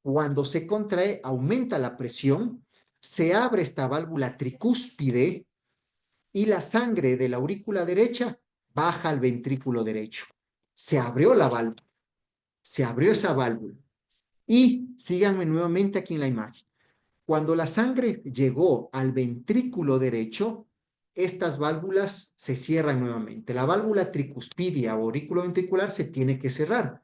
Cuando se contrae, aumenta la presión, se abre esta válvula tricúspide y la sangre de la aurícula derecha baja al ventrículo derecho. Se abrió la válvula, se abrió esa válvula. Y síganme nuevamente aquí en la imagen. Cuando la sangre llegó al ventrículo derecho, estas válvulas se cierran nuevamente. La válvula tricuspidia o aurículo ventricular se tiene que cerrar.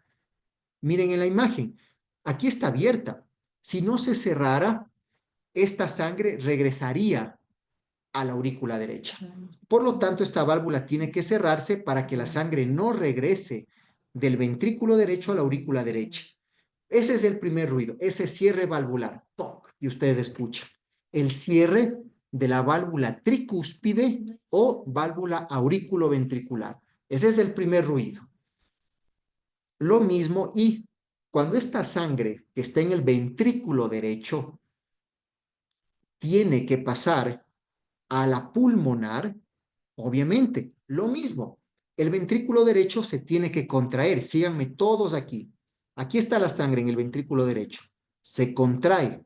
Miren en la imagen, aquí está abierta. Si no se cerrara, esta sangre regresaría a la aurícula derecha. Por lo tanto, esta válvula tiene que cerrarse para que la sangre no regrese del ventrículo derecho a la aurícula derecha. Ese es el primer ruido, ese cierre valvular. ¡Toc! Y ustedes escuchan. El cierre de la válvula tricúspide o válvula auriculoventricular. Ese es el primer ruido. Lo mismo y cuando esta sangre que está en el ventrículo derecho tiene que pasar a la pulmonar, obviamente, lo mismo. El ventrículo derecho se tiene que contraer. Síganme todos aquí. Aquí está la sangre en el ventrículo derecho. Se contrae.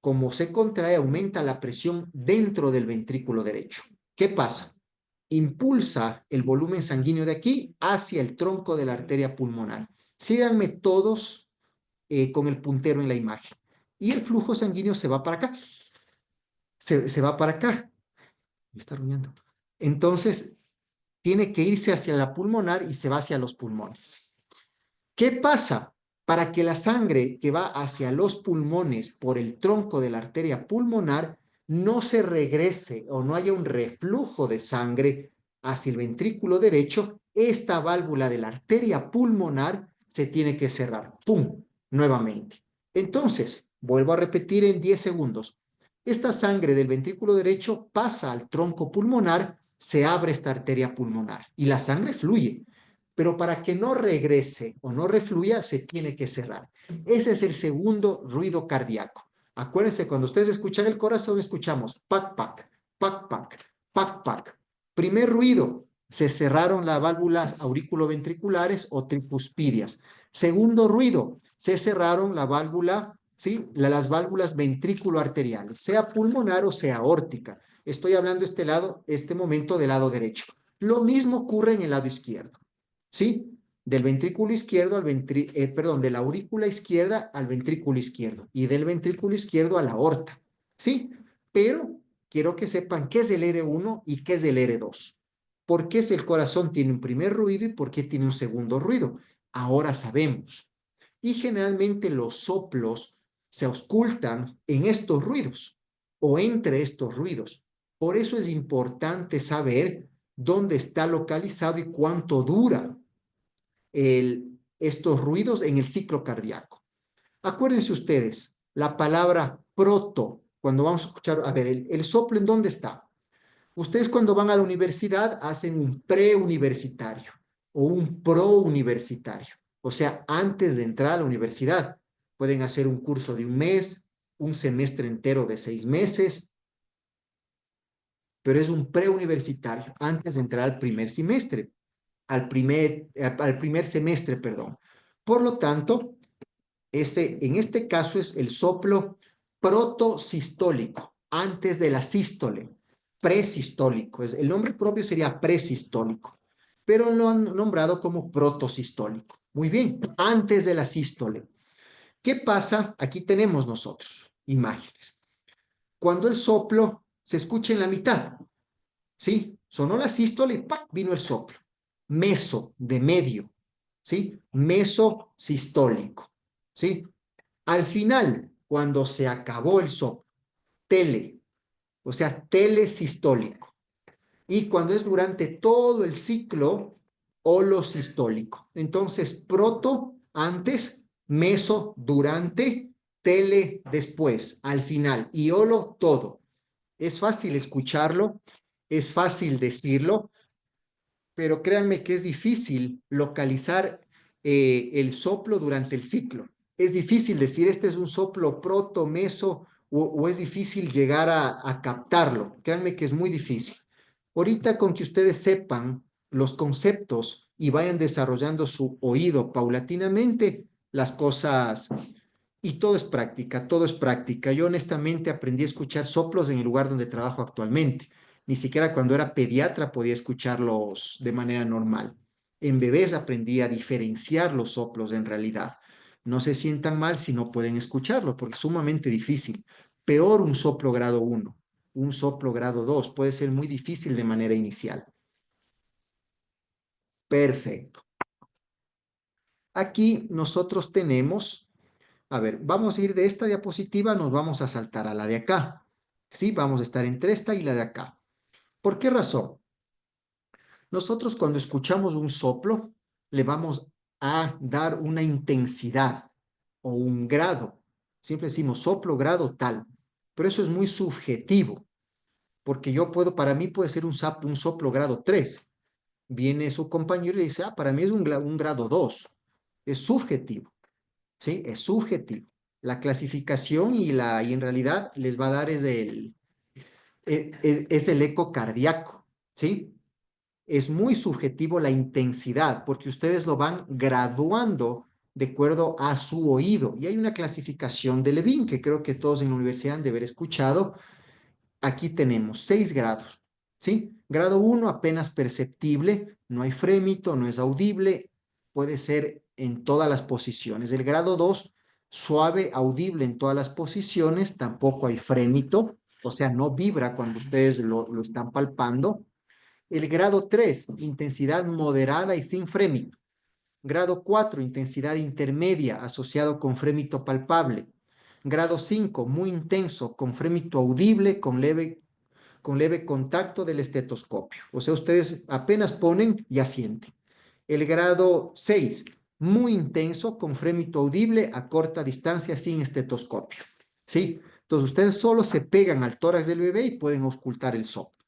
Como se contrae, aumenta la presión dentro del ventrículo derecho. ¿Qué pasa? Impulsa el volumen sanguíneo de aquí hacia el tronco de la arteria pulmonar. Síganme todos con el puntero en la imagen. Y el flujo sanguíneo se va para acá. Se va para acá. Me está rumiando. Entonces, tiene que irse hacia la pulmonar y se va hacia los pulmones. ¿Qué pasa? Para que la sangre que va hacia los pulmones por el tronco de la arteria pulmonar no se regrese o no haya un reflujo de sangre hacia el ventrículo derecho, esta válvula de la arteria pulmonar se tiene que cerrar. ¡Pum! Nuevamente. Entonces, vuelvo a repetir en 10 segundos. Esta sangre del ventrículo derecho pasa al tronco pulmonar, se abre esta arteria pulmonar y la sangre fluye. Pero para que no regrese o no refluya, se tiene que cerrar. Ese es el segundo ruido cardíaco. Acuérdense, cuando ustedes escuchan el corazón, escuchamos pac, pac, pac, pac, pac, pac. Primer ruido, se cerraron las válvulas auriculoventriculares o tricuspidias. Segundo ruido, se cerraron la válvula, ¿sí? Las válvulas ventrículo-arteriales, sea pulmonar o sea aórtica. Estoy hablando este momento del lado derecho. Lo mismo ocurre en el lado izquierdo. ¿Sí? del ventrículo izquierdo perdón, de la aurícula izquierda al ventrículo izquierdo y del ventrículo izquierdo a la aorta, ¿sí? Pero quiero que sepan qué es el R1 y qué es el R2. ¿Por qué es el corazón tiene un primer ruido y por qué tiene un segundo ruido? Ahora sabemos. Y generalmente los soplos se auscultan en estos ruidos o entre estos ruidos. Por eso es importante saber dónde está localizado y cuánto dura estos ruidos en el ciclo cardíaco. Acuérdense ustedes, la palabra proto, cuando vamos a escuchar, a ver, el soplo, ¿en dónde está? Ustedes cuando van a la universidad hacen un preuniversitario o un prouniversitario. O sea, antes de entrar a la universidad, pueden hacer un curso de un mes, un semestre entero de 6 meses, pero es un preuniversitario antes de entrar al primer semestre, al primer semestre, perdón. Por lo tanto, en este caso es el soplo protosistólico, antes de la sístole, presistólico. El nombre propio sería presistólico, pero lo han nombrado como protosistólico. Muy bien, antes de la sístole. ¿Qué pasa? Aquí tenemos nosotros imágenes. Cuando el soplo se escucha en la mitad, ¿sí? Sonó la sístole y ¡pac! Vino el soplo. Meso, de medio, ¿sí? Mesosistólico, ¿sí? Al final, cuando se acabó el soplo, tele, o sea, telesistólico. Y cuando es durante todo el ciclo, holosistólico. Entonces, proto antes, meso durante, tele después, al final, y holo todo. Es fácil escucharlo, es fácil decirlo, pero créanme que es difícil localizar el soplo durante el ciclo. Es difícil decir este es un soplo proto, meso, o es difícil llegar a captarlo. Créanme que es muy difícil. Ahorita con que ustedes sepan los conceptos y vayan desarrollando su oído paulatinamente, las cosas, y todo es práctica, todo es práctica. Yo honestamente aprendí a escuchar soplos en el lugar donde trabajo actualmente. Ni siquiera cuando era pediatra podía escucharlos de manera normal. En bebés aprendí a diferenciar los soplos en realidad. No se sientan mal si no pueden escucharlo, porque es sumamente difícil. Peor un soplo grado 1, un soplo grado 2 puede ser muy difícil de manera inicial. Perfecto. Aquí nosotros tenemos, a ver, vamos a ir de esta diapositiva, nos vamos a saltar a la de acá. Sí, vamos a estar entre esta y la de acá. ¿Por qué razón? Nosotros cuando escuchamos un soplo, le vamos a dar una intensidad o un grado. Siempre decimos soplo, grado, tal. Pero eso es muy subjetivo, porque para mí puede ser un soplo grado 3. Viene su compañero y dice, para mí es un grado 2. Es subjetivo, ¿sí? Es subjetivo. La clasificación y en realidad les va a dar es el eco cardíaco, ¿sí? Es muy subjetivo la intensidad, porque ustedes lo van graduando de acuerdo a su oído. Y hay una clasificación de Levin, que creo que todos en la universidad han de haber escuchado. Aquí tenemos 6 grados, ¿sí? Grado 1 apenas perceptible, no hay frémito, no es audible, puede ser en todas las posiciones. El grado 2 suave, audible en todas las posiciones, tampoco hay frémito, o sea, no vibra cuando ustedes lo están palpando. El grado 3, intensidad moderada y sin frémito. Grado 4, intensidad intermedia asociado con frémito palpable. Grado 5, muy intenso, con frémito audible, con leve contacto del estetoscopio. O sea, ustedes apenas ponen, ya sienten. El grado 6, muy intenso, con frémito audible a corta distancia sin estetoscopio. ¿Sí? Entonces ustedes solo se pegan al tórax del bebé y pueden auscultar el soplo.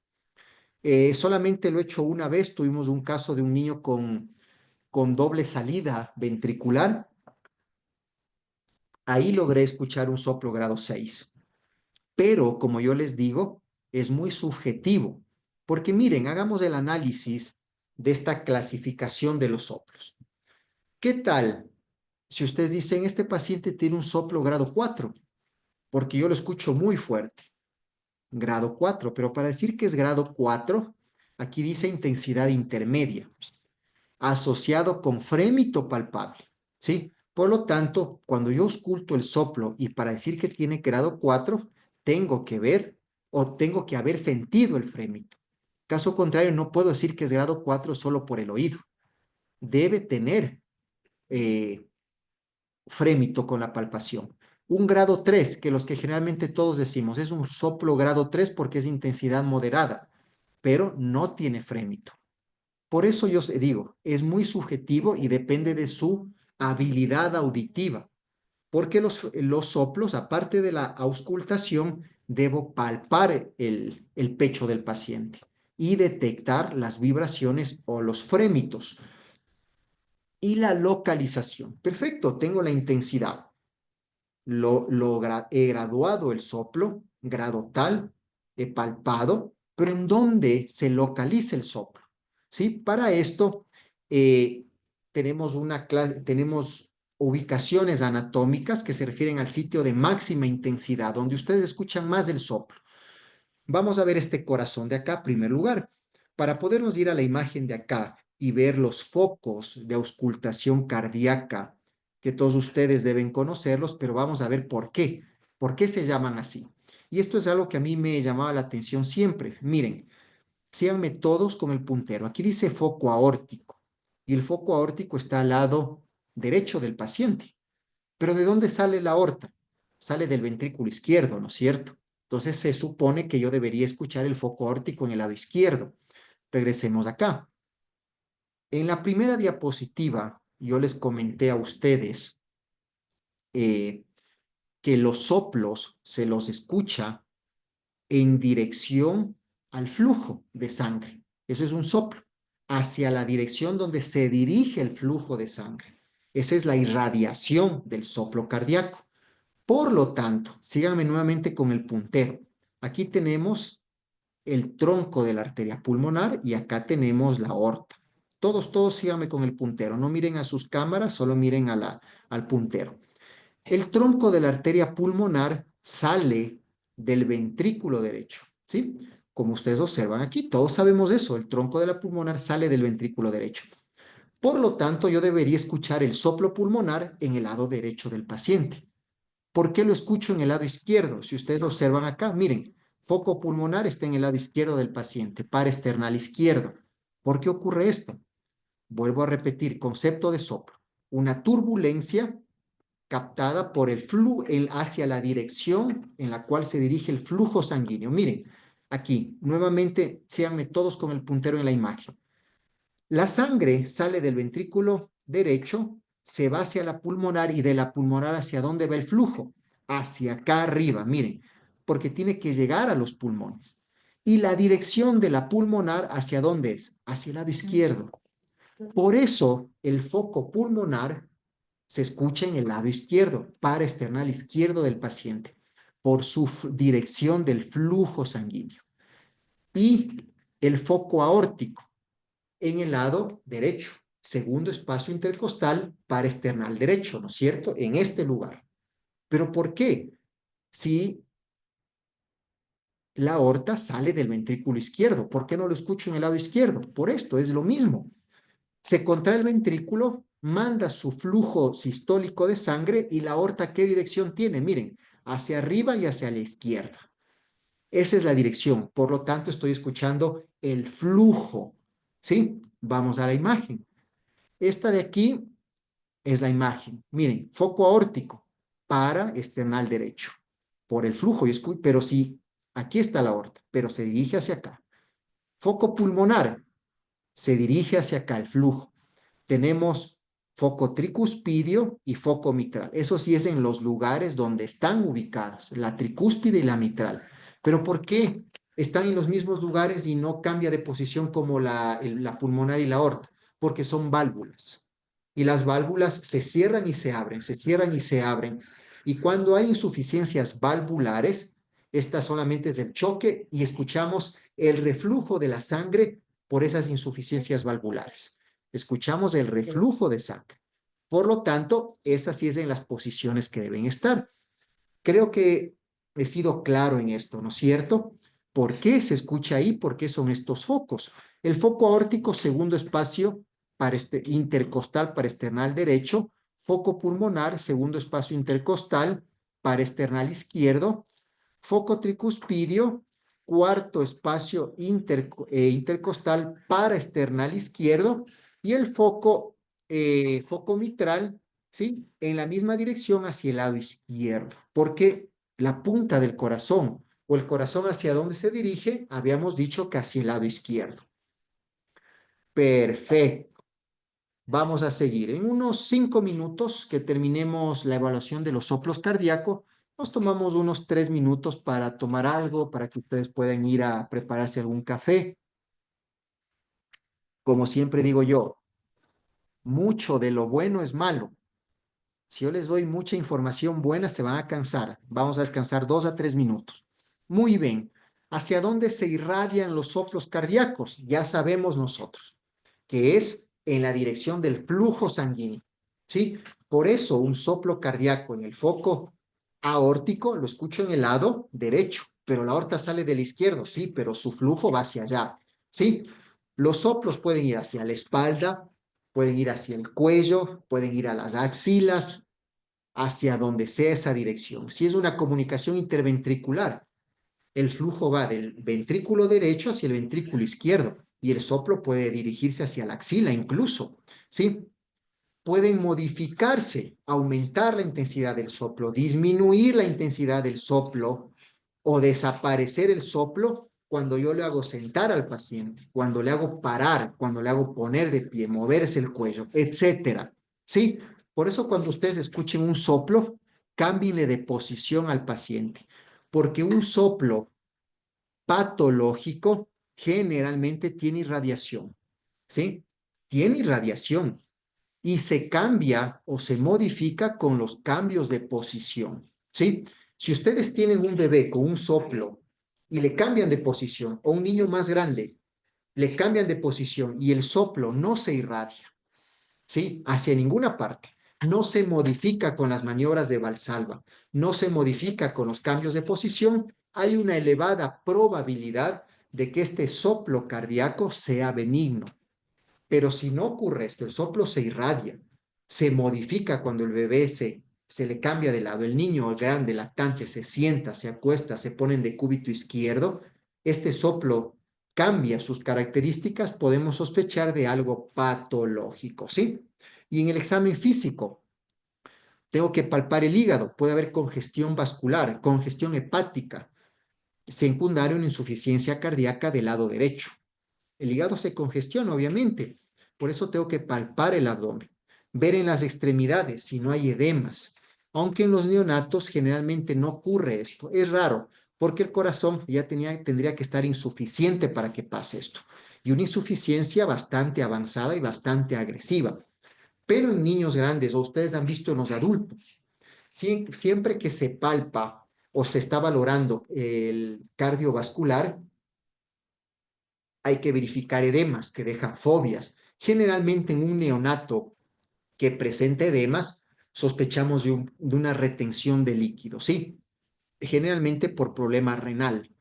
Solamente lo he hecho una vez, tuvimos un caso de un niño con doble salida ventricular. Ahí logré escuchar un soplo grado 6. Pero, como yo les digo, es muy subjetivo. Porque miren, hagamos el análisis de esta clasificación de los soplos. ¿Qué tal si ustedes dicen, este paciente tiene un soplo grado 4? Porque yo lo escucho muy fuerte. Grado 4, pero para decir que es grado 4, aquí dice intensidad intermedia. asociado con frémito palpable, ¿sí? Por lo tanto, cuando yo ausculto el soplo y para decir que tiene grado 4, tengo que ver o tengo que haber sentido el frémito. Caso contrario, no puedo decir que es grado 4 solo por el oído. Debe tener eh, frémito con la palpación. Un grado 3, que los que generalmente todos decimos, es un soplo grado 3 porque es intensidad moderada, pero no tiene frémito. Por eso yo digo, es muy subjetivo y depende de su habilidad auditiva, porque los soplos, aparte de la auscultación, debo palpar el pecho del paciente y detectar las vibraciones o los frémitos. Y la localización. Perfecto, tengo la intensidad. He graduado el soplo, grado tal, he palpado, pero ¿en dónde se localiza el soplo? ¿Sí? Para esto eh, tenemos ubicaciones anatómicas que se refieren al sitio de máxima intensidad, donde ustedes escuchan más el soplo. Vamos a ver este corazón de acá, en primer lugar. Para podernos ir a la imagen de acá y ver los focos de auscultación cardíaca, que todos ustedes deben conocerlos, pero vamos a ver por qué. ¿Por qué se llaman así? Y esto es algo que a mí me llamaba la atención siempre. Miren, síganme todos con el puntero. Aquí dice foco aórtico y el foco aórtico está al lado derecho del paciente. Pero ¿de dónde sale la aorta? Sale del ventrículo izquierdo, ¿no es cierto? Entonces se supone que yo debería escuchar el foco aórtico en el lado izquierdo. Regresemos acá. En la primera diapositiva, yo les comenté a ustedes eh, que los soplos se los escucha en dirección al flujo de sangre. Eso es un soplo, hacia la dirección donde se dirige el flujo de sangre. Esa es la irradiación del soplo cardíaco. Por lo tanto, síganme nuevamente con el puntero. Aquí tenemos el tronco de la arteria pulmonar y acá tenemos la aorta. Todos síganme con el puntero. No miren a sus cámaras, solo miren al puntero. El tronco de la arteria pulmonar sale del ventrículo derecho, ¿sí? Como ustedes observan aquí, todos sabemos eso. El tronco de la pulmonar sale del ventrículo derecho. Por lo tanto, yo debería escuchar el soplo pulmonar en el lado derecho del paciente. ¿Por qué lo escucho en el lado izquierdo? Si ustedes observan acá, miren, foco pulmonar está en el lado izquierdo del paciente, par esternal izquierdo. ¿Por qué ocurre esto? Vuelvo a repetir, concepto de soplo. Una turbulencia captada por el flujo hacia la dirección en la cual se dirige el flujo sanguíneo. Miren, aquí, nuevamente, síganme todos con el puntero en la imagen. La sangre sale del ventrículo derecho, se va hacia la pulmonar y de la pulmonar hacia dónde va el flujo, hacia acá arriba, miren, porque tiene que llegar a los pulmones. Y la dirección de la pulmonar hacia dónde es, hacia el lado izquierdo. Por eso el foco pulmonar se escucha en el lado izquierdo, paraesternal izquierdo del paciente, por su dirección del flujo sanguíneo. Y el foco aórtico en el lado derecho, segundo espacio intercostal paraesternal derecho, ¿no es cierto? En este lugar. ¿Pero por qué? Si la aorta sale del ventrículo izquierdo, ¿por qué no lo escucho en el lado izquierdo? Por esto, es lo mismo. Se contrae el ventrículo, manda su flujo sistólico de sangre y la aorta, ¿qué dirección tiene? Miren, hacia arriba y hacia la izquierda. Esa es la dirección, por lo tanto estoy escuchando el flujo, ¿sí? Vamos a la imagen. Esta de aquí es la imagen. Miren, foco aórtico para esternal derecho, por el flujo, pero sí, aquí está la aorta, pero se dirige hacia acá. Foco pulmonar, se dirige hacia acá el flujo. Tenemos foco tricuspidio y foco mitral. Eso sí es en los lugares donde están ubicadas, la tricúspide y la mitral. ¿Pero por qué están en los mismos lugares y no cambia de posición como la pulmonar y la aorta? Porque son válvulas. Y las válvulas se cierran y se abren, se cierran y se abren. Y cuando hay insuficiencias valvulares, esta solamente es el choque y escuchamos el reflujo de la sangre por esas insuficiencias valvulares. Escuchamos el reflujo de sangre. Por lo tanto, esas sí es en las posiciones que deben estar. Creo que he sido claro en esto, ¿no es cierto? ¿Por qué se escucha ahí? ¿Por qué son estos focos? El foco aórtico, segundo espacio intercostal parasternal derecho, foco pulmonar, segundo espacio intercostal, parasternal izquierdo, foco tricuspidio, cuarto espacio intercostal paraesternal izquierdo y el foco mitral, ¿sí? En la misma dirección hacia el lado izquierdo, porque la punta del corazón o el corazón hacia dónde se dirige, habíamos dicho que hacia el lado izquierdo. Perfecto. Vamos a seguir. En unos 5 minutos que terminemos la evaluación de los soplos cardíacos, nos tomamos unos 3 minutos para tomar algo, para que ustedes puedan ir a prepararse algún café. Como siempre digo yo, mucho de lo bueno es malo. Si yo les doy mucha información buena, se van a cansar. Vamos a descansar 2 a 3 minutos. Muy bien. ¿Hacia dónde se irradian los soplos cardíacos? Ya sabemos nosotros que es en la dirección del flujo sanguíneo. ¿Sí? Por eso un soplo cardíaco en el foco aórtico lo escucho en el lado derecho, pero la aorta sale del izquierdo, sí, pero su flujo va hacia allá. ¿Sí? Los soplos pueden ir hacia la espalda, pueden ir hacia el cuello, pueden ir a las axilas, hacia donde sea esa dirección. Si es una comunicación interventricular, el flujo va del ventrículo derecho hacia el ventrículo izquierdo y el soplo puede dirigirse hacia la axila incluso, ¿sí? Pueden modificarse, aumentar la intensidad del soplo, disminuir la intensidad del soplo o desaparecer el soplo cuando yo le hago sentar al paciente, cuando le hago parar, cuando le hago poner de pie, moverse el cuello, etcétera. ¿Sí? Por eso cuando ustedes escuchen un soplo, cámbienle de posición al paciente, porque un soplo patológico generalmente tiene irradiación, ¿sí? Tiene irradiación y se cambia o se modifica con los cambios de posición, ¿sí? Si ustedes tienen un bebé con un soplo y le cambian de posición, o un niño más grande, le cambian de posición y el soplo no se irradia, ¿sí? Hacia ninguna parte. No se modifica con las maniobras de Valsalva, no se modifica con los cambios de posición. Hay una elevada probabilidad de que este soplo cardíaco sea benigno. Pero si no ocurre esto, el soplo se irradia, se modifica cuando el bebé se le cambia de lado, el niño o el grande, lactante, se sienta, se acuesta, se pone en decúbito izquierdo, este soplo cambia sus características, podemos sospechar de algo patológico, ¿sí? Y en el examen físico, tengo que palpar el hígado, puede haber congestión vascular, congestión hepática, secundaria una insuficiencia cardíaca del lado derecho. El hígado se congestiona, obviamente. Por eso tengo que palpar el abdomen, ver en las extremidades si no hay edemas. Aunque en los neonatos generalmente no ocurre esto. Es raro, porque el corazón ya tendría que estar insuficiente para que pase esto. Y una insuficiencia bastante avanzada y bastante agresiva. Pero en niños grandes, o ustedes han visto en los adultos, siempre que se palpa o se está valorando el cardiovascular, hay que verificar edemas que dejan fobias. Generalmente en un neonato que presenta edemas, sospechamos de una retención de líquido, ¿sí? Generalmente por problema renal.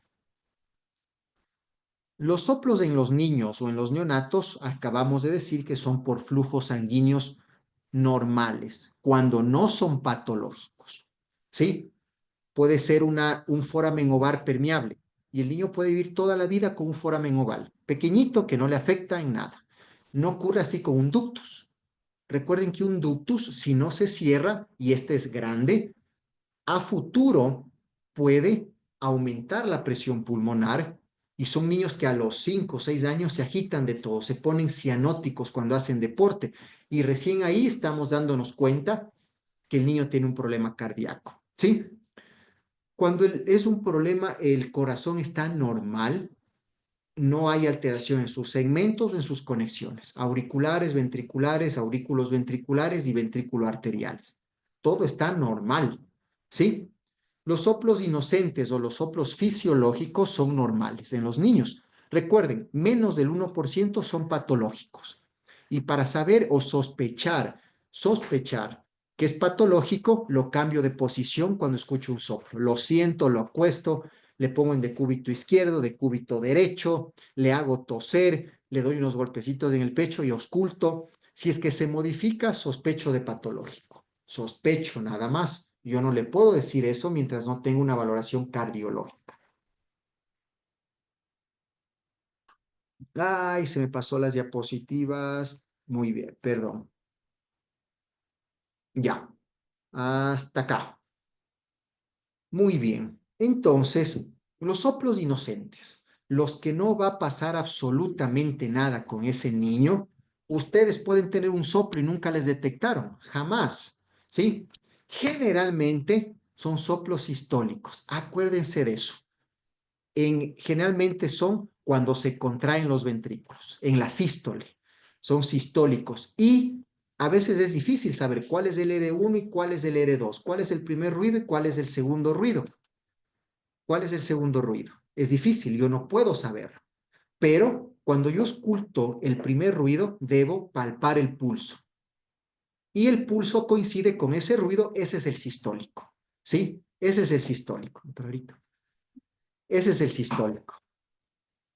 Los soplos en los niños o en los neonatos, acabamos de decir que son por flujos sanguíneos normales, cuando no son patológicos, ¿sí? Puede ser un foramen ovar permeable y el niño puede vivir toda la vida con un foramen oval, pequeñito que no le afecta en nada. No ocurre así con un ductus. Recuerden que un ductus, si no se cierra y este es grande, a futuro puede aumentar la presión pulmonar y son niños que a los 5 o 6 años se agitan de todo, se ponen cianóticos cuando hacen deporte y recién ahí estamos dándonos cuenta que el niño tiene un problema cardíaco, ¿sí? Cuando es un problema, el corazón está normal, no hay alteración en sus segmentos o en sus conexiones, auriculares, ventriculares, aurículos ventriculares y ventrículo arteriales. Todo está normal, ¿sí? Los soplos inocentes o los soplos fisiológicos son normales en los niños. Recuerden, menos del 1% son patológicos. Y para saber o sospechar que es patológico, lo cambio de posición cuando escucho un soplo. Lo siento, lo acuesto, le pongo en decúbito izquierdo, decúbito derecho, le hago toser, le doy unos golpecitos en el pecho y ausculto. Si es que se modifica, sospecho de patológico. Sospecho nada más. Yo no le puedo decir eso mientras no tenga una valoración cardiológica. Ay, se me pasó las diapositivas. Muy bien, perdón. Ya, hasta acá. Muy bien. Entonces, los soplos inocentes, los que no va a pasar absolutamente nada con ese niño, ustedes pueden tener un soplo y nunca les detectaron, jamás, ¿sí? Generalmente son soplos sistólicos, acuérdense de eso. Generalmente son cuando se contraen los ventrículos, en la sístole, son sistólicos y a veces es difícil saber cuál es el R1 y cuál es el R2, cuál es el primer ruido y cuál es el segundo ruido. ¿Cuál es el segundo ruido? Es difícil, yo no puedo saberlo. Pero cuando yo oculto el primer ruido, debo palpar el pulso. Y el pulso coincide con ese ruido, ese es el sistólico. ¿Sí? Ese es el sistólico. Ese es el sistólico.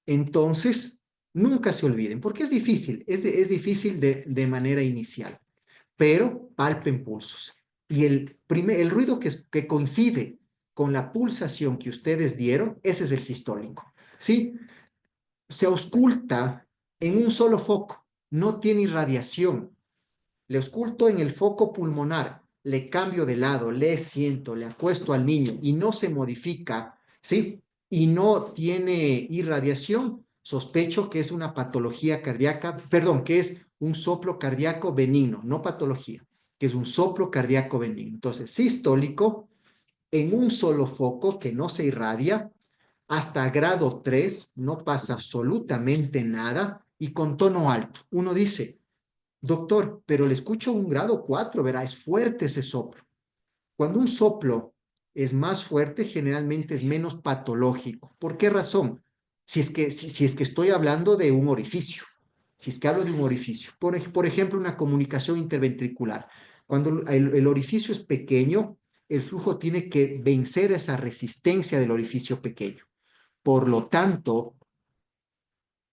Entonces, nunca se olviden, porque es difícil, es difícil de manera inicial, pero palpen pulsos. Y el ruido que coincide con la pulsación que ustedes dieron, ese es el sistólico. ¿Sí? Se ausculta en un solo foco, no tiene irradiación. Le ausculto en el foco pulmonar, le cambio de lado, le siento, le acuesto al niño y no se modifica, ¿sí? Y no tiene irradiación, sospecho que es una patología cardíaca, perdón, que es un soplo cardíaco benigno, no patología, que es un soplo cardíaco benigno. Entonces, sistólico en un solo foco que no se irradia, hasta grado 3 no pasa absolutamente nada y con tono alto. Uno dice, doctor, pero le escucho un grado 4, verá, es fuerte ese soplo. Cuando un soplo es más fuerte, generalmente es menos patológico. ¿Por qué razón? Si es que estoy hablando de un orificio, si es que hablo de un orificio, por ejemplo, una comunicación interventricular. Cuando el orificio es pequeño, el flujo tiene que vencer esa resistencia del orificio pequeño. Por lo tanto,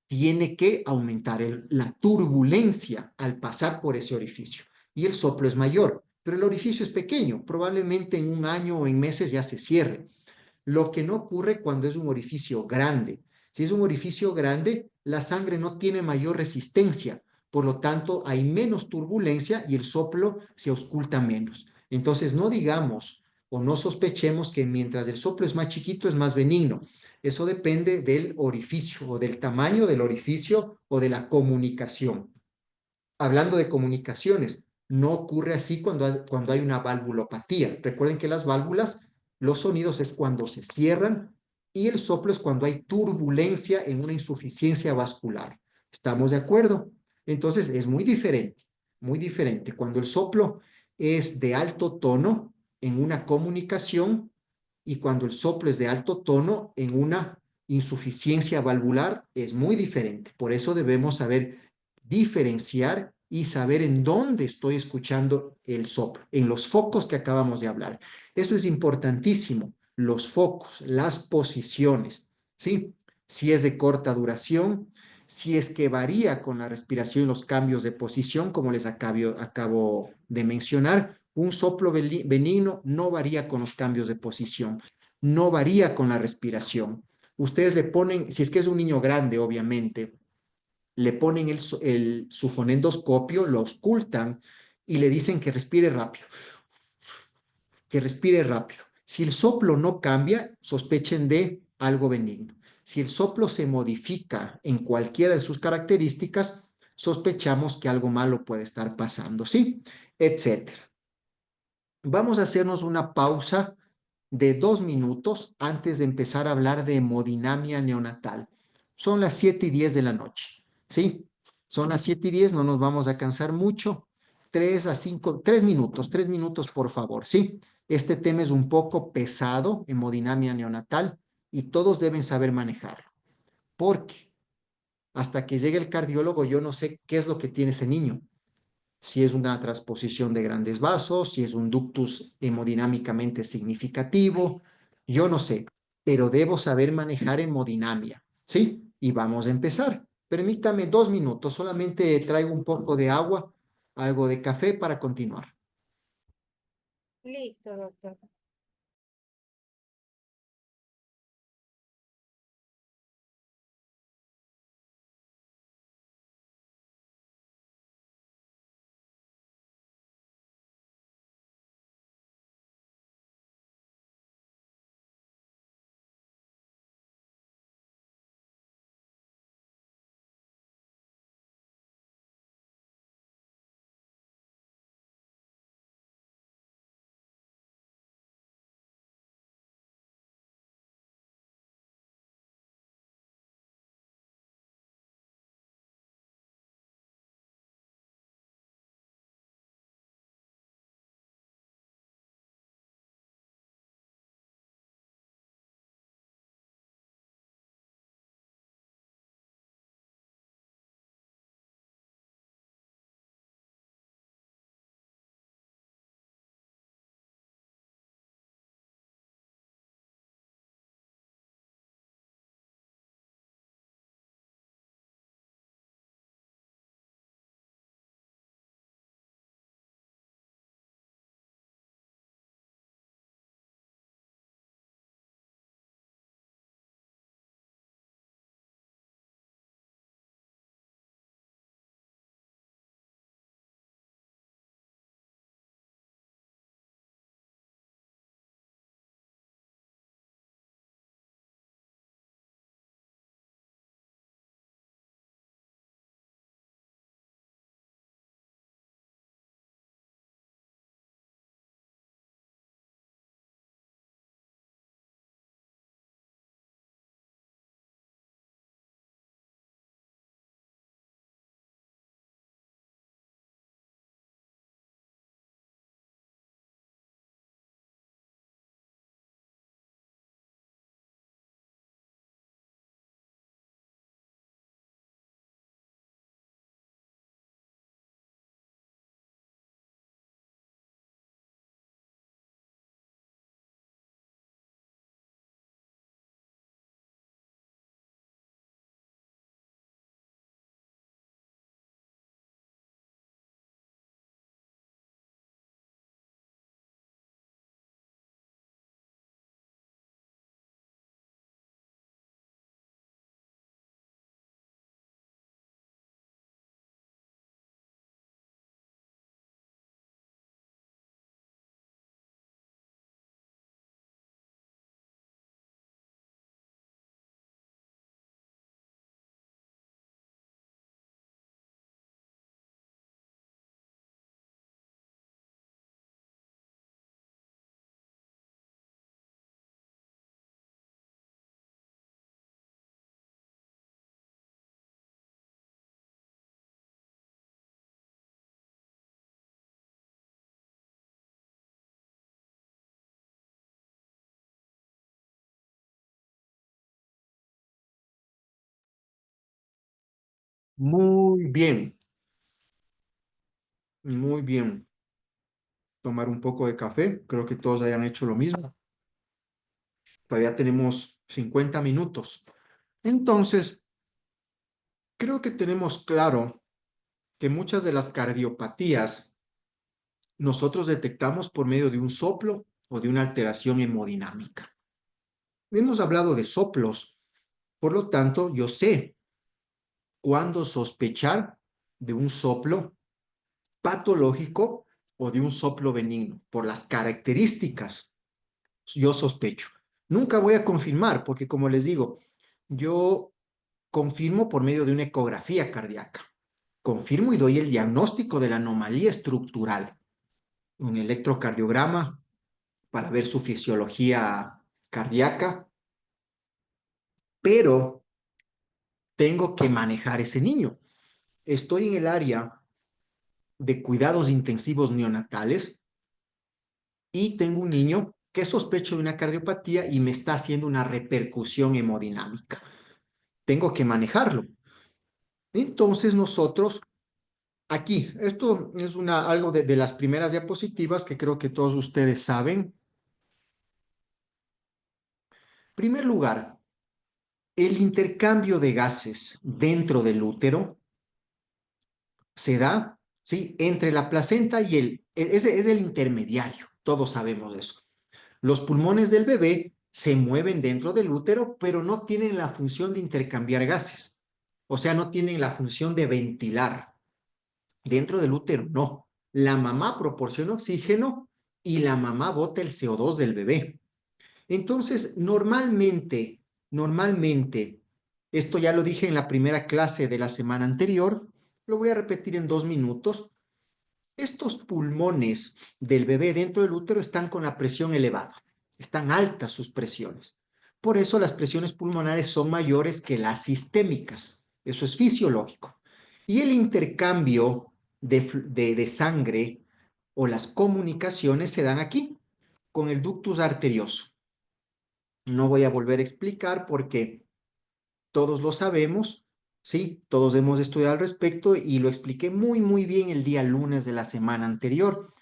tiene que aumentar la turbulencia al pasar por ese orificio. Y el soplo es mayor, pero el orificio es pequeño. Probablemente en un año o en meses ya se cierre. Lo que no ocurre cuando es un orificio grande. Si es un orificio grande, la sangre no tiene mayor resistencia. Por lo tanto, hay menos turbulencia y el soplo se ausculta menos. Entonces, no digamos o no sospechemos que mientras el soplo es más chiquito, es más benigno. Eso depende del orificio o del tamaño del orificio o de la comunicación. Hablando de comunicaciones, no ocurre así cuando hay una valvulopatía. Recuerden que las válvulas, los sonidos es cuando se cierran y el soplo es cuando hay turbulencia en una insuficiencia vascular. ¿Estamos de acuerdo? Entonces es muy diferente, muy diferente. Cuando el soplo es de alto tono en una comunicación y cuando el soplo es de alto tono en una insuficiencia valvular es muy diferente. Por eso debemos saber diferenciar y saber en dónde estoy escuchando el soplo, en los focos que acabamos de hablar. Eso es importantísimo, los focos, las posiciones, ¿sí? Si es de corta duración, si es que varía con la respiración y los cambios de posición, como les acabo de mencionar, un soplo benigno no varía con los cambios de posición, no varía con la respiración. Ustedes le ponen, si es que es un niño grande, obviamente, le ponen su fonendoscopio, lo auscultan y le dicen que respire rápido. Si el soplo no cambia, sospechen de algo benigno. Si el soplo se modifica en cualquiera de sus características, sospechamos que algo malo puede estar pasando, ¿sí? Etcétera. Vamos a hacernos una pausa de 2 minutos antes de empezar a hablar de hemodinamia neonatal. Son las 7:10 de la noche, ¿sí? Son las 7:10, no nos vamos a cansar mucho. 3 a 5, 3 minutos, 3 minutos por favor, ¿sí? Este tema es un poco pesado, hemodinamia neonatal, y todos deben saber manejarlo, porque hasta que llegue el cardiólogo yo no sé qué es lo que tiene ese niño, si es una transposición de grandes vasos, si es un ductus hemodinámicamente significativo, yo no sé, pero debo saber manejar hemodinamia, ¿sí? Y vamos a empezar. Permítame 2 minutos, solamente traigo un poco de agua, algo de café para continuar. Listo, doctor. Muy bien, muy bien. Tomar un poco de café, creo que todos hayan hecho lo mismo. Todavía tenemos 50 minutos. Entonces, creo que tenemos claro que muchas de las cardiopatías nosotros detectamos por medio de un soplo o de una alteración hemodinámica. Hemos hablado de soplos, por lo tanto, yo sé cuándo sospechar de un soplo patológico o de un soplo benigno, por las características. Yo sospecho. Nunca voy a confirmar, porque como les digo, yo confirmo por medio de una ecografía cardíaca. Confirmo y doy el diagnóstico de la anomalía estructural, un electrocardiograma para ver su fisiología cardíaca, pero tengo que manejar ese niño. Estoy en el área de cuidados intensivos neonatales y tengo un niño que sospecho de una cardiopatía y me está haciendo una repercusión hemodinámica. Tengo que manejarlo. Entonces nosotros, aquí, esto es algo de las primeras diapositivas que creo que todos ustedes saben. En primer lugar, El intercambio de gases dentro del útero se da, ¿sí? Entre la placenta y ese es el intermediario, todos sabemos de eso. Los pulmones del bebé se mueven dentro del útero, pero no tienen la función de intercambiar gases. O sea, no tienen la función de ventilar. Dentro del útero, no. La mamá proporciona oxígeno y la mamá bota el CO2 del bebé. Entonces, normalmente, esto ya lo dije en la primera clase de la semana anterior, lo voy a repetir en 2 minutos. Estos pulmones del bebé dentro del útero están con la presión elevada, están altas sus presiones. Por eso las presiones pulmonares son mayores que las sistémicas. Eso es fisiológico. Y el intercambio de sangre o las comunicaciones se dan aquí, con el ductus arterioso. No voy a volver a explicar porque todos lo sabemos, ¿sí? Todos hemos estudiado al respecto y lo expliqué muy bien el día lunes de la semana anterior.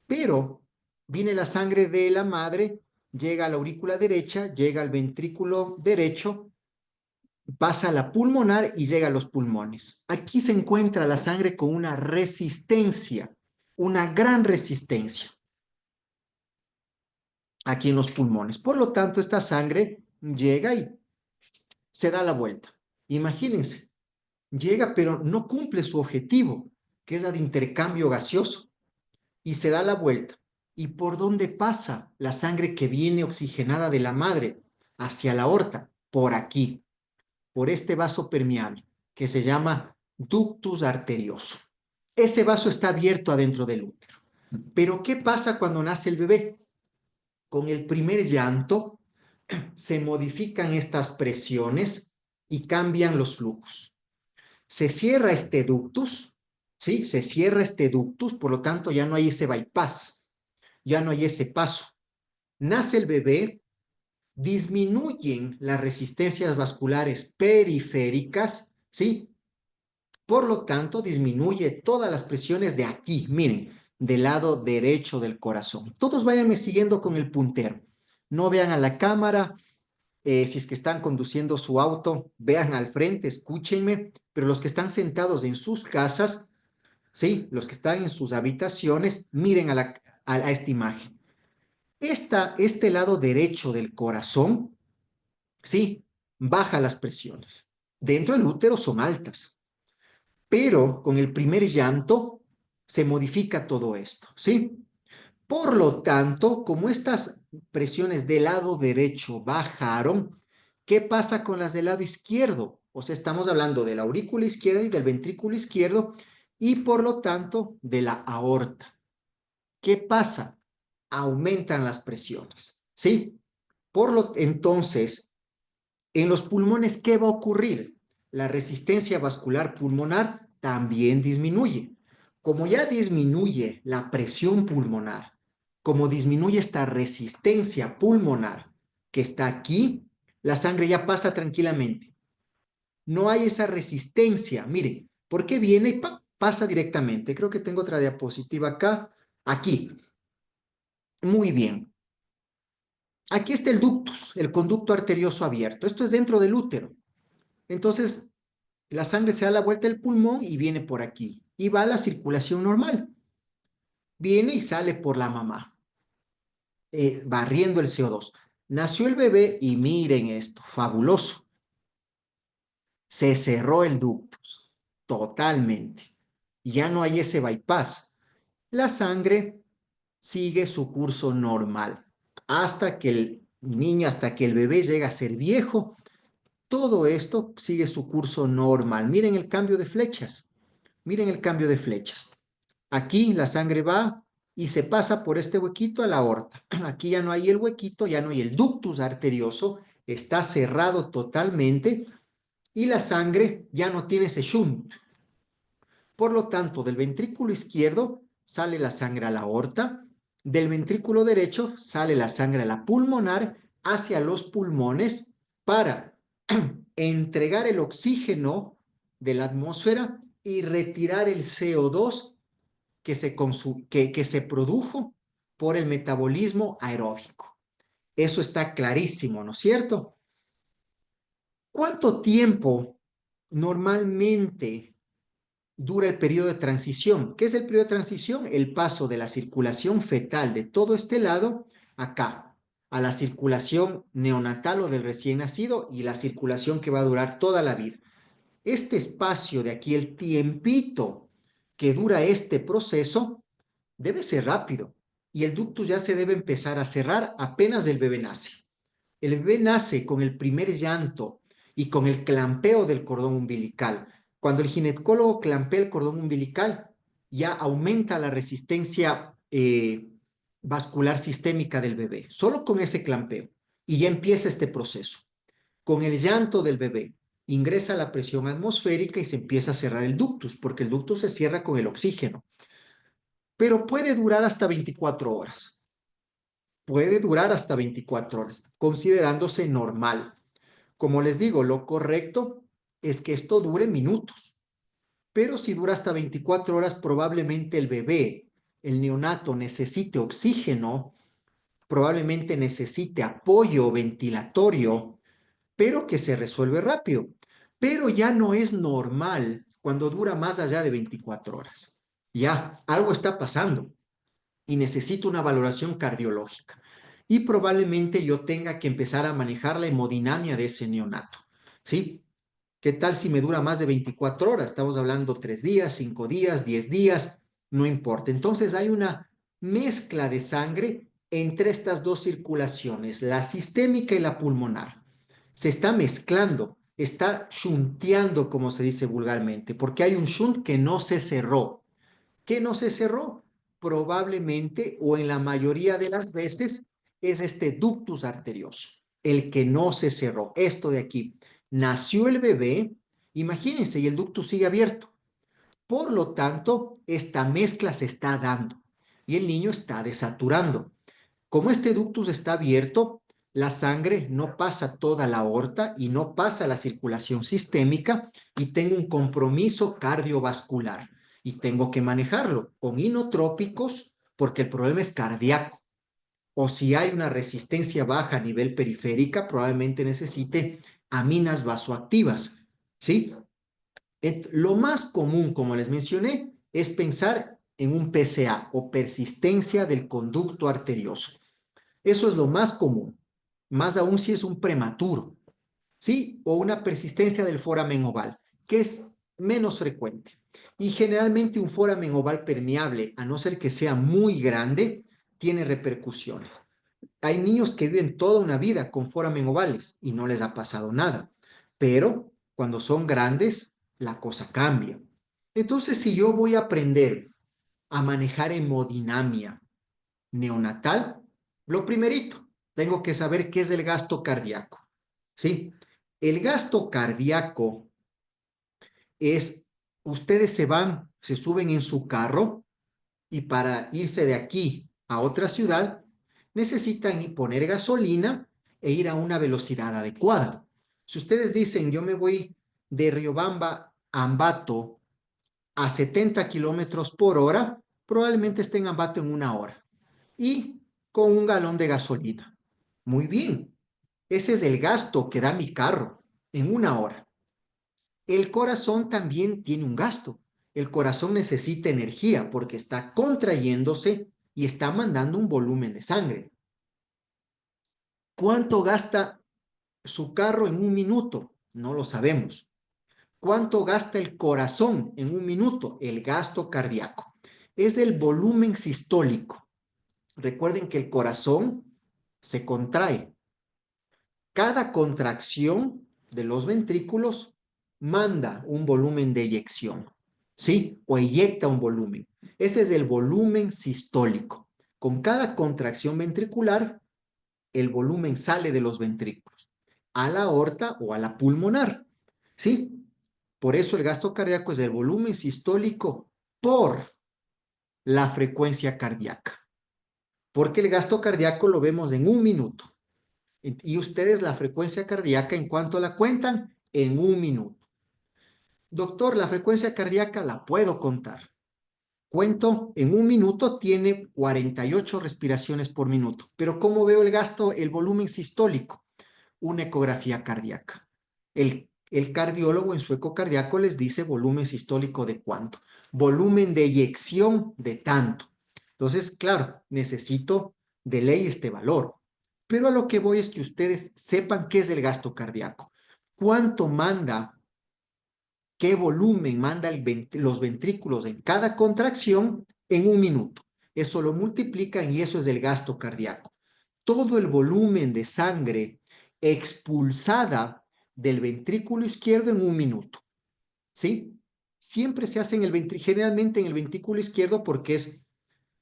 Pero viene la sangre de la madre, llega a la aurícula derecha, llega al ventrículo derecho, pasa a la pulmonar y llega a los pulmones. Aquí se encuentra la sangre con una resistencia, una gran resistencia aquí en los pulmones. Por lo tanto, esta sangre llega y se da la vuelta. Imagínense, llega pero no cumple su objetivo, que es la de intercambio gaseoso, y se da la vuelta. ¿Y por dónde pasa la sangre que viene oxigenada de la madre hacia la aorta? Por aquí, por este vaso permeable, que se llama ductus arterioso. Ese vaso está abierto adentro del útero. Pero ¿qué pasa cuando nace el bebé? Con el primer llanto se modifican estas presiones y cambian los flujos. Se cierra este ductus, ¿sí? Se cierra este ductus, por lo tanto ya no hay ese bypass, ya no hay ese paso. Nace el bebé, disminuyen las resistencias vasculares periféricas, ¿sí? Por lo tanto, disminuye todas las presiones de aquí, miren, del lado derecho del corazón. Todos váyanme siguiendo con el puntero. No vean a la cámara, si es que están conduciendo su auto, vean al frente, escúchenme, pero los que están sentados en sus casas, sí, los que están en sus habitaciones, miren a esta imagen. Este lado derecho del corazón, sí, baja las presiones. Dentro del útero son altas, pero con el primer llanto se modifica todo esto, ¿sí? Por lo tanto, como estas presiones del lado derecho bajaron, ¿qué pasa con las del lado izquierdo? O sea, estamos hablando de la aurícula izquierda y del ventrículo izquierdo y por lo tanto de la aorta. ¿Qué pasa? Aumentan las presiones, ¿sí? Entonces, en los pulmones, ¿qué va a ocurrir? La resistencia vascular pulmonar también disminuye. Como ya disminuye la presión pulmonar, como disminuye esta resistencia pulmonar que está aquí, la sangre ya pasa tranquilamente. No hay esa resistencia. Miren, ¿por qué viene y pasa directamente? Creo que tengo otra diapositiva acá. Aquí. Muy bien. Aquí está el ductus, el conducto arterioso abierto. Esto es dentro del útero. Entonces, la sangre se da la vuelta del pulmón y viene por aquí. Y va a la circulación normal. Viene y sale por la mamá, barriendo el CO2. Nació el bebé y miren esto, fabuloso. Se cerró el ductus, totalmente. Ya no hay ese bypass. La sangre sigue su curso normal hasta que el niño, hasta que el bebé llega a ser viejo. Todo esto sigue su curso normal. Miren el cambio de flechas. Miren el cambio de flechas. Aquí la sangre va y se pasa por este huequito a la aorta. Aquí ya no hay el huequito, ya no hay el ductus arterioso, está cerrado totalmente y la sangre ya no tiene ese shunt. Por lo tanto, del ventrículo izquierdo sale la sangre a la aorta, del ventrículo derecho sale la sangre a la pulmonar hacia los pulmones para entregar el oxígeno de la atmósfera y retirar el CO2 que se produjo por el metabolismo aeróbico. Eso está clarísimo, ¿no es cierto? ¿Cuánto tiempo normalmente dura el periodo de transición? ¿Qué es el periodo de transición? El paso de la circulación fetal de todo este lado acá, a la circulación neonatal o del recién nacido y la circulación que va a durar toda la vida. Este espacio de aquí, el tiempito que dura este proceso, debe ser rápido y el ductus ya se debe empezar a cerrar apenas el bebé nace. El bebé nace con el primer llanto y con el clampeo del cordón umbilical. Cuando el ginecólogo clampea el cordón umbilical, ya aumenta la resistencia vascular sistémica del bebé, solo con ese clampeo. Y ya empieza este proceso. Con el llanto del bebé, ingresa la presión atmosférica y se empieza a cerrar el ductus, porque el ductus se cierra con el oxígeno. Pero puede durar hasta 24 horas. Puede durar hasta 24 horas, considerándose normal. Como les digo, lo correcto es que esto dure minutos, pero si dura hasta 24 horas, probablemente el bebé, el neonato, necesite oxígeno, probablemente necesite apoyo ventilatorio, pero que se resuelve rápido. Pero ya no es normal cuando dura más allá de 24 horas. Ya, algo está pasando y necesito una valoración cardiológica. Y probablemente yo tenga que empezar a manejar la hemodinamia de ese neonato. ¿Sí? ¿Qué tal si me dura más de 24 horas? Estamos hablando 3 días, 5 días, 10 días, no importa. Entonces hay una mezcla de sangre entre estas dos circulaciones, la sistémica y la pulmonar. Se está mezclando, está shunteando, como se dice vulgarmente, porque hay un shunt que no se cerró. ¿Qué no se cerró? Probablemente o en la mayoría de las veces es este ductus arterioso, el que no se cerró. Esto de aquí, nació el bebé, imagínense, y el ductus sigue abierto. Por lo tanto, esta mezcla se está dando y el niño está desaturando. Como este ductus está abierto, la sangre no pasa toda la aorta y no pasa la circulación sistémica y tengo un compromiso cardiovascular y tengo que manejarlo con inotrópicos porque el problema es cardíaco. O si hay una resistencia baja a nivel periférica, probablemente necesite aminas vasoactivas, ¿sí? Lo más común, como les mencioné, es pensar en un PCA o persistencia del conducto arterioso. Eso es lo más común, más aún si es un prematuro, ¿sí? O una persistencia del foramen oval, que es menos frecuente. Y generalmente un foramen oval permeable, a no ser que sea muy grande, tiene repercusiones. Hay niños que viven toda una vida con foramen ovales y no les ha pasado nada, pero cuando son grandes, la cosa cambia. Entonces, si yo voy a aprender a manejar hemodinamia neonatal, lo primerito, tengo que saber qué es el gasto cardíaco. ¿Sí? El gasto cardíaco es, ustedes se van, se suben en su carro y para irse de aquí a otra ciudad necesitan poner gasolina e ir a una velocidad adecuada. Si ustedes dicen, yo me voy de Riobamba a Ambato a 70 kilómetros por hora, probablemente esté en Ambato en una hora y con un galón de gasolina. Muy bien, ese es el gasto que da mi carro en una hora. El corazón también tiene un gasto. El corazón necesita energía porque está contrayéndose y está mandando un volumen de sangre. ¿Cuánto gasta su carro en un minuto? No lo sabemos. ¿Cuánto gasta el corazón en un minuto? El gasto cardíaco. Es el volumen sistólico. Recuerden que el corazón se contrae. Cada contracción de los ventrículos manda un volumen de eyección, ¿sí? O eyecta un volumen. Ese es el volumen sistólico. Con cada contracción ventricular, el volumen sale de los ventrículos a la aorta o a la pulmonar, ¿sí? Por eso el gasto cardíaco es el volumen sistólico por la frecuencia cardíaca. Porque el gasto cardíaco lo vemos en un minuto. Y ustedes la frecuencia cardíaca, ¿en cuánto la cuentan? En un minuto. Doctor, la frecuencia cardíaca la puedo contar. Cuento, en un minuto tiene 48 respiraciones por minuto. Pero ¿cómo veo el gasto, el volumen sistólico? Una ecografía cardíaca. El cardiólogo en su ecocardíaco les dice volumen sistólico de cuánto, volumen de eyección de tanto. Entonces, claro, necesito de ley este valor. Pero a lo que voy es que ustedes sepan qué es el gasto cardíaco. ¿Cuánto manda, qué volumen manda los ventrículos en cada contracción en un minuto? Eso lo multiplican y eso es el gasto cardíaco. Todo el volumen de sangre expulsada del ventrículo izquierdo en un minuto. ¿Sí? Siempre se hace generalmente en el ventrículo izquierdo porque es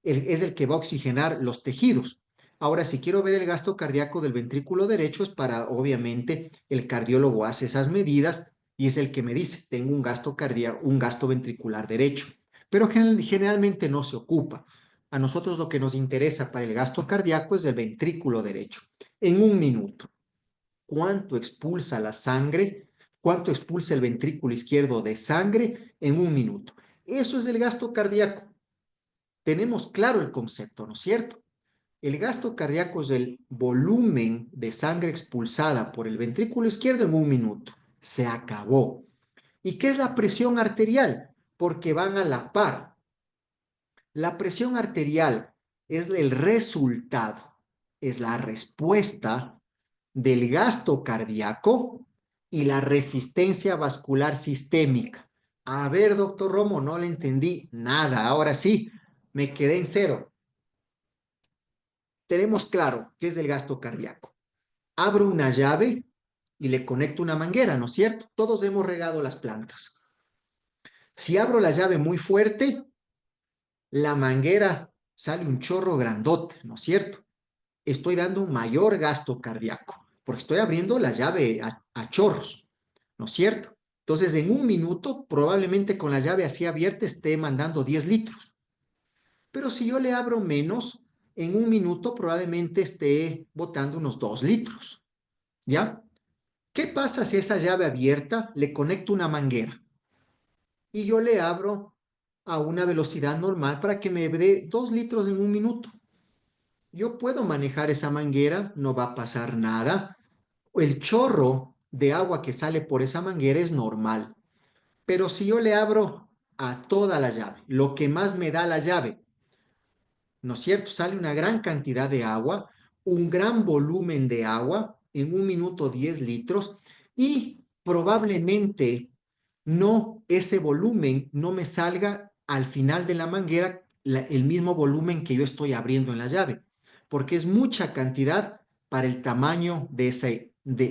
el que va a oxigenar los tejidos. Ahora, si quiero ver el gasto cardíaco del ventrículo derecho, es para, obviamente, el cardiólogo hace esas medidas y es el que me dice, tengo un gasto cardíaco, un gasto ventricular derecho. Pero generalmente no se ocupa. A nosotros lo que nos interesa para el gasto cardíaco es el ventrículo derecho. En un minuto, ¿cuánto expulsa la sangre? ¿Cuánto expulsa el ventrículo izquierdo de sangre en un minuto? Eso es el gasto cardíaco. Tenemos claro el concepto, ¿no es cierto? El gasto cardíaco es el volumen de sangre expulsada por el ventrículo izquierdo en un minuto. Se acabó. ¿Y qué es la presión arterial? Porque van a la par. La presión arterial es el resultado, es la respuesta del gasto cardíaco y la resistencia vascular sistémica. A ver, doctor Romo, no le entendí nada. Ahora sí, me quedé en cero. Tenemos claro qué es el gasto cardíaco. Abro una llave y le conecto una manguera, ¿no es cierto? Todos hemos regado las plantas. Si abro la llave muy fuerte, la manguera sale un chorro grandote, ¿no es cierto? Estoy dando un mayor gasto cardíaco, porque estoy abriendo la llave a chorros, ¿no es cierto? Entonces, en un minuto, probablemente con la llave así abierta esté mandando 10 litros. Pero si yo le abro menos, en un minuto probablemente esté botando unos 2 litros, ¿ya? ¿Qué pasa si a esa llave abierta le conecto una manguera y yo le abro a una velocidad normal para que me dé 2 litros en un minuto? Yo puedo manejar esa manguera, no va a pasar nada. El chorro de agua que sale por esa manguera es normal. Pero si yo le abro a toda la llave, lo que más me da la llave, ¿no es cierto? Sale una gran cantidad de agua, un gran volumen de agua, en un minuto 10 litros, y probablemente no, ese volumen no me salga al final de la manguera el mismo volumen que yo estoy abriendo en la llave, porque es mucha cantidad para el tamaño de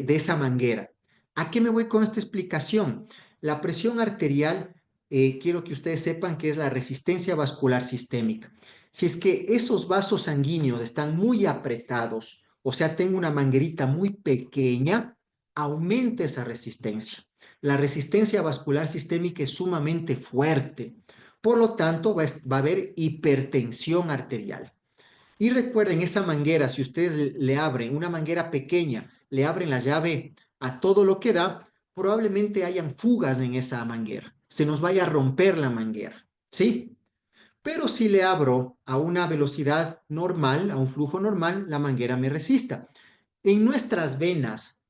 esa manguera. ¿A qué me voy con esta explicación? La presión arterial, quiero que ustedes sepan que es la resistencia vascular sistémica. Si es que esos vasos sanguíneos están muy apretados, o sea, tengo una manguerita muy pequeña, aumenta esa resistencia. La resistencia vascular sistémica es sumamente fuerte. Por lo tanto, va a haber hipertensión arterial. Y recuerden, esa manguera, si ustedes le abren una manguera pequeña, le abren la llave a todo lo que da, probablemente hayan fugas en esa manguera. Se nos vaya a romper la manguera, ¿sí? Pero si le abro a una velocidad normal, a un flujo normal, la manguera me resista. En nuestras venas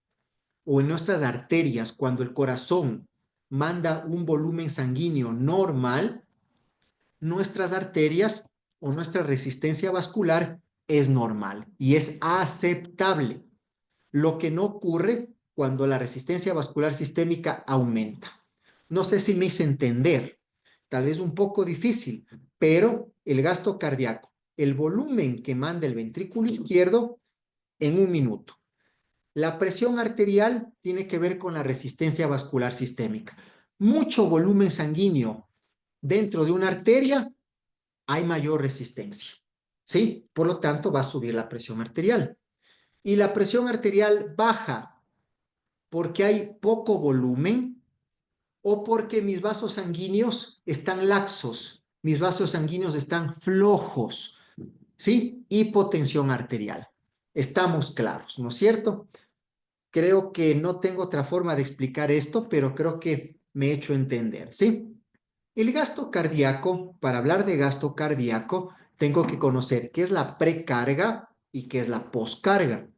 o en nuestras arterias, cuando el corazón manda un volumen sanguíneo normal, nuestras arterias o nuestra resistencia vascular es normal y es aceptable. Lo que no ocurre cuando la resistencia vascular sistémica aumenta. No sé si me hice entender, tal vez un poco difícil, pero el gasto cardíaco, el volumen que manda el ventrículo izquierdo en un minuto. La presión arterial tiene que ver con la resistencia vascular sistémica. Mucho volumen sanguíneo dentro de una arteria, hay mayor resistencia. ¿Sí? Por lo tanto, va a subir la presión arterial. Y la presión arterial baja porque hay poco volumen o porque mis vasos sanguíneos están laxos, mis vasos sanguíneos están flojos, ¿sí? Hipotensión arterial. Estamos claros, ¿no es cierto? Creo que no tengo otra forma de explicar esto, pero creo que me he hecho entender, ¿sí? El gasto cardíaco, para hablar de gasto cardíaco, tengo que conocer qué es la precarga y qué es la poscarga.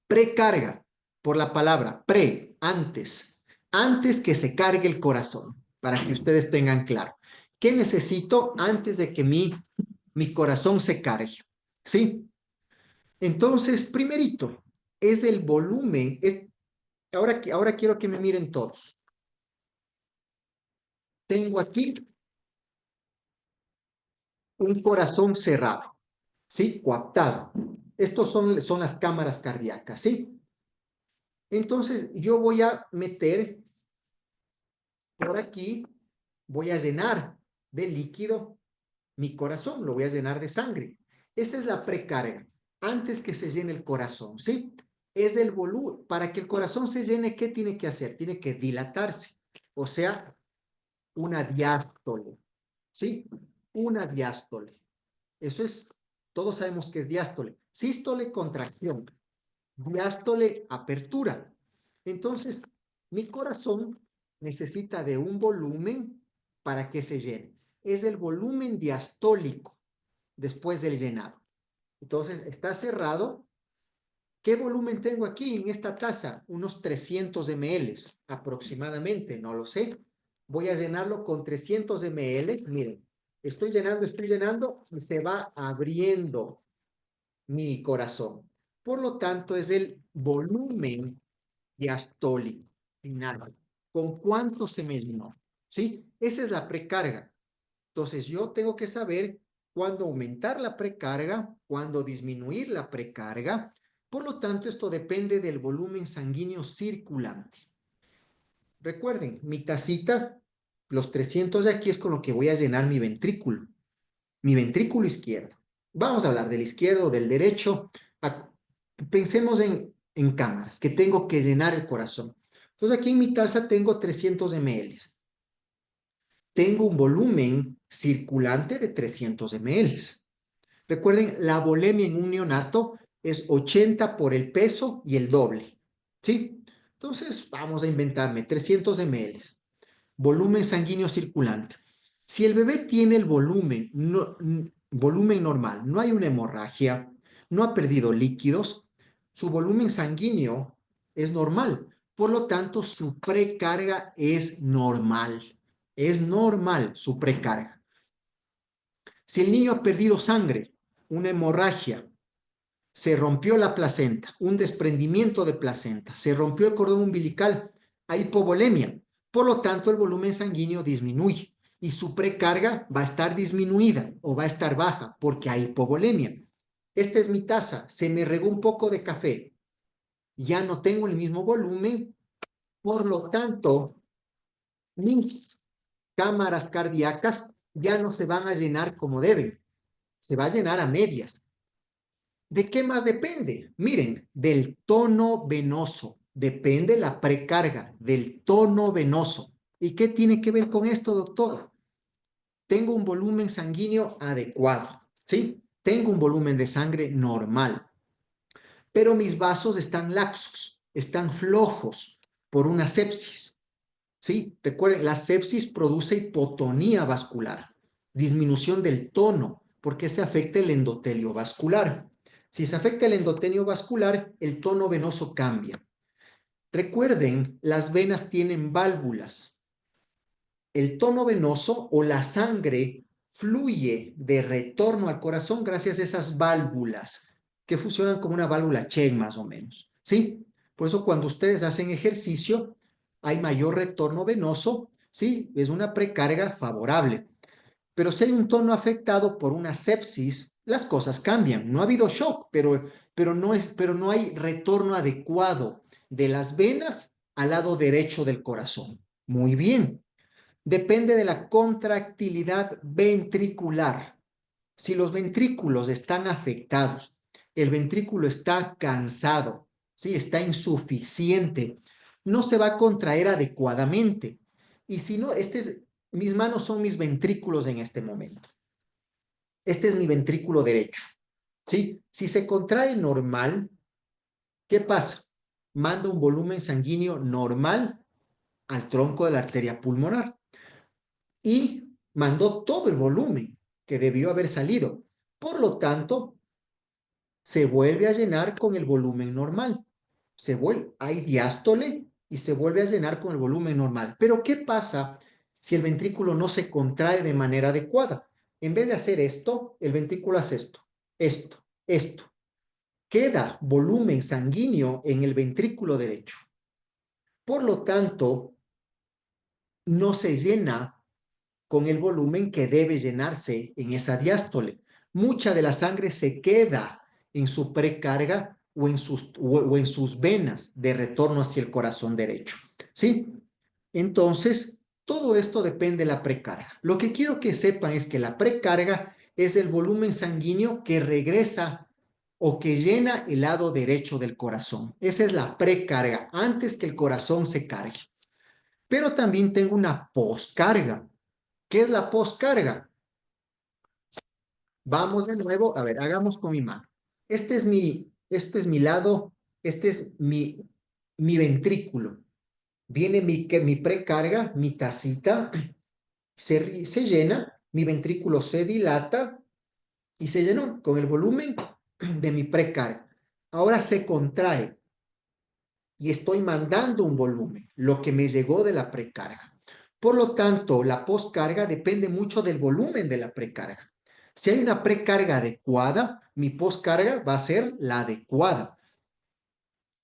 Precarga, por la palabra pre, antes que se cargue el corazón, para que ustedes tengan claro. ¿Qué necesito antes de que mi corazón se cargue? ¿Sí? Entonces, primerito, es el volumen. Ahora quiero que me miren todos. Tengo aquí un corazón cerrado, ¿sí? Coaptado. Estos son las cámaras cardíacas, ¿sí? Entonces, yo voy a meter por aquí, voy a llenar de líquido mi corazón, lo voy a llenar de sangre. Esa es la precarga, antes que se llene el corazón, ¿sí? Es el volumen. Para que el corazón se llene, ¿qué tiene que hacer? Tiene que dilatarse, o sea, una diástole, ¿sí? Una diástole. Eso es, todos sabemos que es diástole. Sístole, contracción. Diástole, apertura. Entonces, mi corazón necesita de un volumen para que se llene. Es el volumen diastólico después del llenado. Entonces, está cerrado. ¿Qué volumen tengo aquí en esta taza? Unos 300 ml aproximadamente, no lo sé. Voy a llenarlo con 300 ml. Miren, estoy llenando y se va abriendo mi corazón. Por lo tanto, es el volumen diastólico final. ¿Con cuánto se me llenó? ¿Sí? Esa es la precarga. Entonces, yo tengo que saber cuándo aumentar la precarga, cuándo disminuir la precarga. Por lo tanto, esto depende del volumen sanguíneo circulante. Recuerden, mi tacita, los 300 de aquí es con lo que voy a llenar mi ventrículo izquierdo. Vamos a hablar del izquierdo, del derecho. Pensemos en cámaras, que tengo que llenar el corazón. Entonces aquí en mi taza tengo 300 ml. Tengo un volumen circulante de 300 ml. Recuerden, la volemia en un neonato es 80 por el peso y el doble. ¿Sí? Entonces vamos a inventarme 300 ml. Volumen sanguíneo circulante. Si el bebé tiene el volumen normal, no hay una hemorragia, no ha perdido líquidos, su volumen sanguíneo es normal. Por lo tanto, su precarga es normal. Es normal su precarga. Si el niño ha perdido sangre, una hemorragia, se rompió la placenta, un desprendimiento de placenta, se rompió el cordón umbilical, hay hipovolemia. Por lo tanto, el volumen sanguíneo disminuye y su precarga va a estar disminuida o va a estar baja porque hay hipovolemia. Esta es mi taza, se me regó un poco de café, ya no tengo el mismo volumen, por lo tanto, mis cámaras cardíacas ya no se van a llenar como deben, se va a llenar a medias. ¿De qué más depende? Miren, del tono venoso. Depende la precarga del tono venoso. ¿Y qué tiene que ver con esto, doctor? Tengo un volumen sanguíneo adecuado, ¿sí? Tengo un volumen de sangre normal, pero mis vasos están laxos, están flojos por una sepsis, ¿sí? Recuerden, la sepsis produce hipotonía vascular, disminución del tono, porque se afecta el endotelio vascular. Si se afecta el endotelio vascular, el tono venoso cambia. Recuerden, las venas tienen válvulas. El tono venoso o la sangre fluye de retorno al corazón gracias a esas válvulas que funcionan como una válvula Cheng más o menos, ¿sí? Por eso cuando ustedes hacen ejercicio hay mayor retorno venoso, ¿sí? Es una precarga favorable. Pero si hay un tono afectado por una sepsis, las cosas cambian. No ha habido shock, pero no hay retorno adecuado de las venas al lado derecho del corazón. Muy bien. Depende de la contractilidad ventricular. Si los ventrículos están afectados, el ventrículo está cansado, ¿sí? Está insuficiente, no se va a contraer adecuadamente. Y si no, mis manos son mis ventrículos en este momento. Este es mi ventrículo derecho, ¿sí? Si se contrae normal, ¿qué pasa? Manda un volumen sanguíneo normal al tronco de la arteria pulmonar y mandó todo el volumen que debió haber salido. Por lo tanto, se vuelve a llenar con el volumen normal. Hay diástole y se vuelve a llenar con el volumen normal. Pero ¿qué pasa si el ventrículo no se contrae de manera adecuada? En vez de hacer esto, el ventrículo hace esto. Queda volumen sanguíneo en el ventrículo derecho. Por lo tanto, no se llena con el volumen que debe llenarse en esa diástole. Mucha de la sangre se queda en su precarga o en sus venas de retorno hacia el corazón derecho. ¿Sí? Entonces, todo esto depende de la precarga. Lo que quiero que sepan es que la precarga es el volumen sanguíneo que regresa o que llena el lado derecho del corazón. Esa es la precarga, antes que el corazón se cargue. Pero también tengo una poscarga. ¿Qué es la poscarga? Vamos de nuevo, a ver, hagamos con mi mano. Este es mi lado, este es mi ventrículo. Viene mi precarga, mi tacita, se llena, mi ventrículo se dilata y se llenó con el volumen de mi precarga. Ahora se contrae y estoy mandando un volumen, lo que me llegó de la precarga. Por lo tanto, la poscarga depende mucho del volumen de la precarga. Si hay una precarga adecuada, mi poscarga va a ser la adecuada.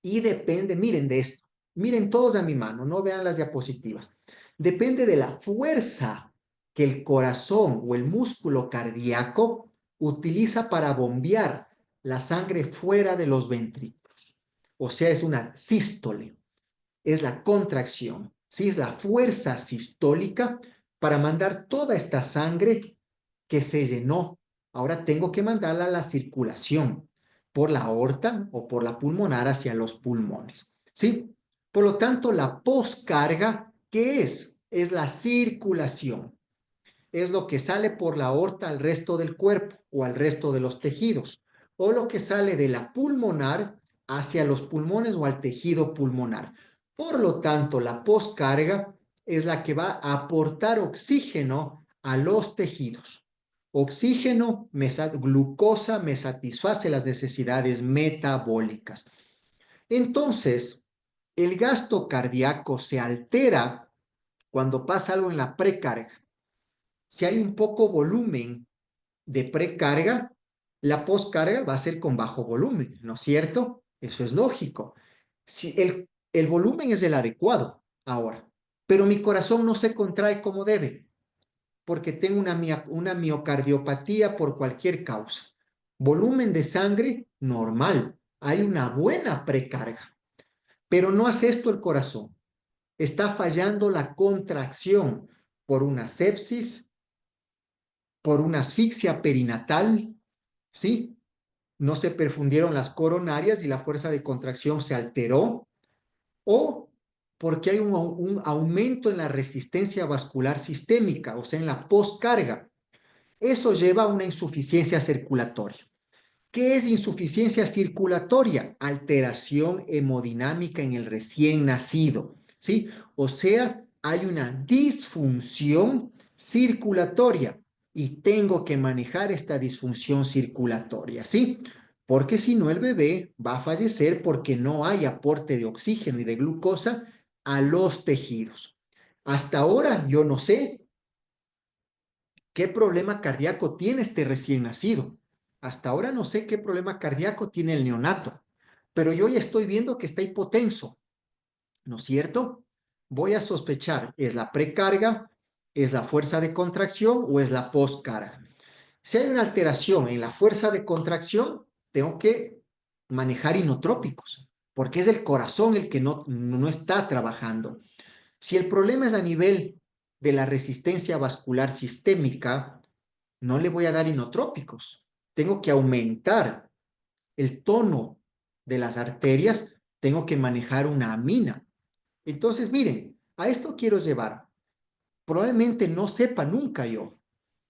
Y depende, miren de esto, miren todos a mi mano, no vean las diapositivas. Depende de la fuerza que el corazón o el músculo cardíaco utiliza para bombear la sangre fuera de los ventrículos. O sea, es una sístole, es la contracción, ¿sí? Es la fuerza sistólica para mandar toda esta sangre que se llenó. Ahora tengo que mandarla a la circulación por la aorta o por la pulmonar hacia los pulmones, ¿sí? Por lo tanto, la poscarga, ¿qué es? Es la circulación. Es lo que sale por la aorta al resto del cuerpo o al resto de los tejidos, o lo que sale de la pulmonar hacia los pulmones o al tejido pulmonar. Por lo tanto, la poscarga es la que va a aportar oxígeno a los tejidos. Oxígeno, glucosa me satisface las necesidades metabólicas. Entonces, el gasto cardíaco se altera cuando pasa algo en la precarga. Si hay un poco volumen de precarga, la poscarga va a ser con bajo volumen, ¿no es cierto? Eso es lógico. Si el volumen es el adecuado ahora, pero mi corazón no se contrae como debe, porque tengo una miocardiopatía por cualquier causa. Volumen de sangre normal, hay una buena precarga, pero no hace esto el corazón. Está fallando la contracción por una sepsis, por una asfixia perinatal, ¿sí? No se perfundieron las coronarias y la fuerza de contracción se alteró, o porque hay un aumento en la resistencia vascular sistémica, o sea, en la poscarga. Eso lleva a una insuficiencia circulatoria. ¿Qué es insuficiencia circulatoria? Alteración hemodinámica en el recién nacido, ¿sí? O sea, hay una disfunción circulatoria y tengo que manejar esta disfunción circulatoria, ¿sí? Porque si no, el bebé va a fallecer porque no hay aporte de oxígeno y de glucosa a los tejidos. Hasta ahora yo no sé qué problema cardíaco tiene este recién nacido. Hasta ahora no sé qué problema cardíaco tiene el neonato, pero yo ya estoy viendo que está hipotenso, ¿no es cierto? Voy a sospechar, ¿es la precarga, es la fuerza de contracción o es la poscarga? Si hay una alteración en la fuerza de contracción, tengo que manejar inotrópicos, porque es el corazón el que no está trabajando. Si el problema es a nivel de la resistencia vascular sistémica, no le voy a dar inotrópicos. Tengo que aumentar el tono de las arterias, tengo que manejar una amina. Entonces, miren, a esto quiero llevar. Probablemente no sepa nunca yo,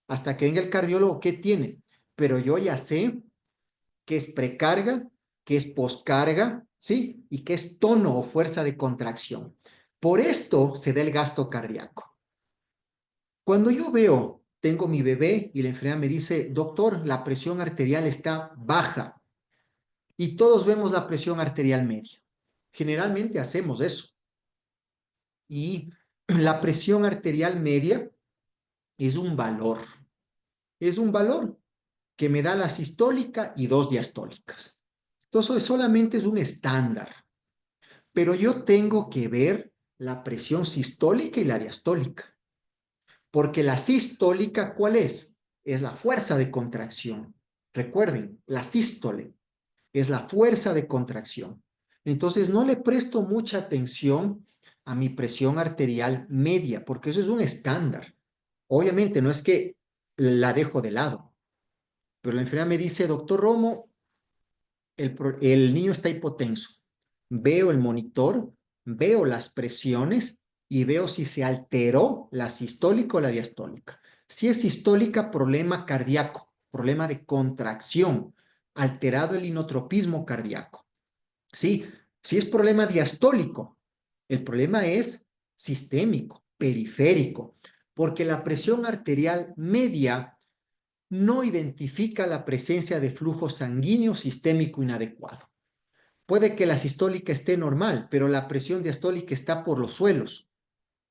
hasta que venga el cardiólogo, qué tiene, pero yo ya sé qué es precarga, qué es poscarga, ¿sí? Y qué es tono o fuerza de contracción. Por esto se da el gasto cardíaco. Cuando yo veo, tengo mi bebé y la enfermera me dice, doctor, la presión arterial está baja y todos vemos la presión arterial media. Generalmente hacemos eso. Y la presión arterial media es un valor. Es un valor que me da la sistólica y dos diastólicas. Entonces, solamente es un estándar. Pero yo tengo que ver la presión sistólica y la diastólica. Porque la sistólica, ¿cuál es? Es la fuerza de contracción. Recuerden, la sístole es la fuerza de contracción. Entonces, no le presto mucha atención a mi presión arterial media, porque eso es un estándar. Obviamente, no es que la dejo de lado, pero la enfermera me dice, doctor Romo, el niño está hipotenso. Veo el monitor, veo las presiones y veo si se alteró la sistólica o la diastólica. Si es sistólica, problema cardíaco, problema de contracción, alterado el inotropismo cardíaco. Sí, si es problema diastólico, el problema es sistémico, periférico, porque la presión arterial media no identifica la presencia de flujo sanguíneo sistémico inadecuado. Puede que la sistólica esté normal, pero la presión diastólica está por los suelos.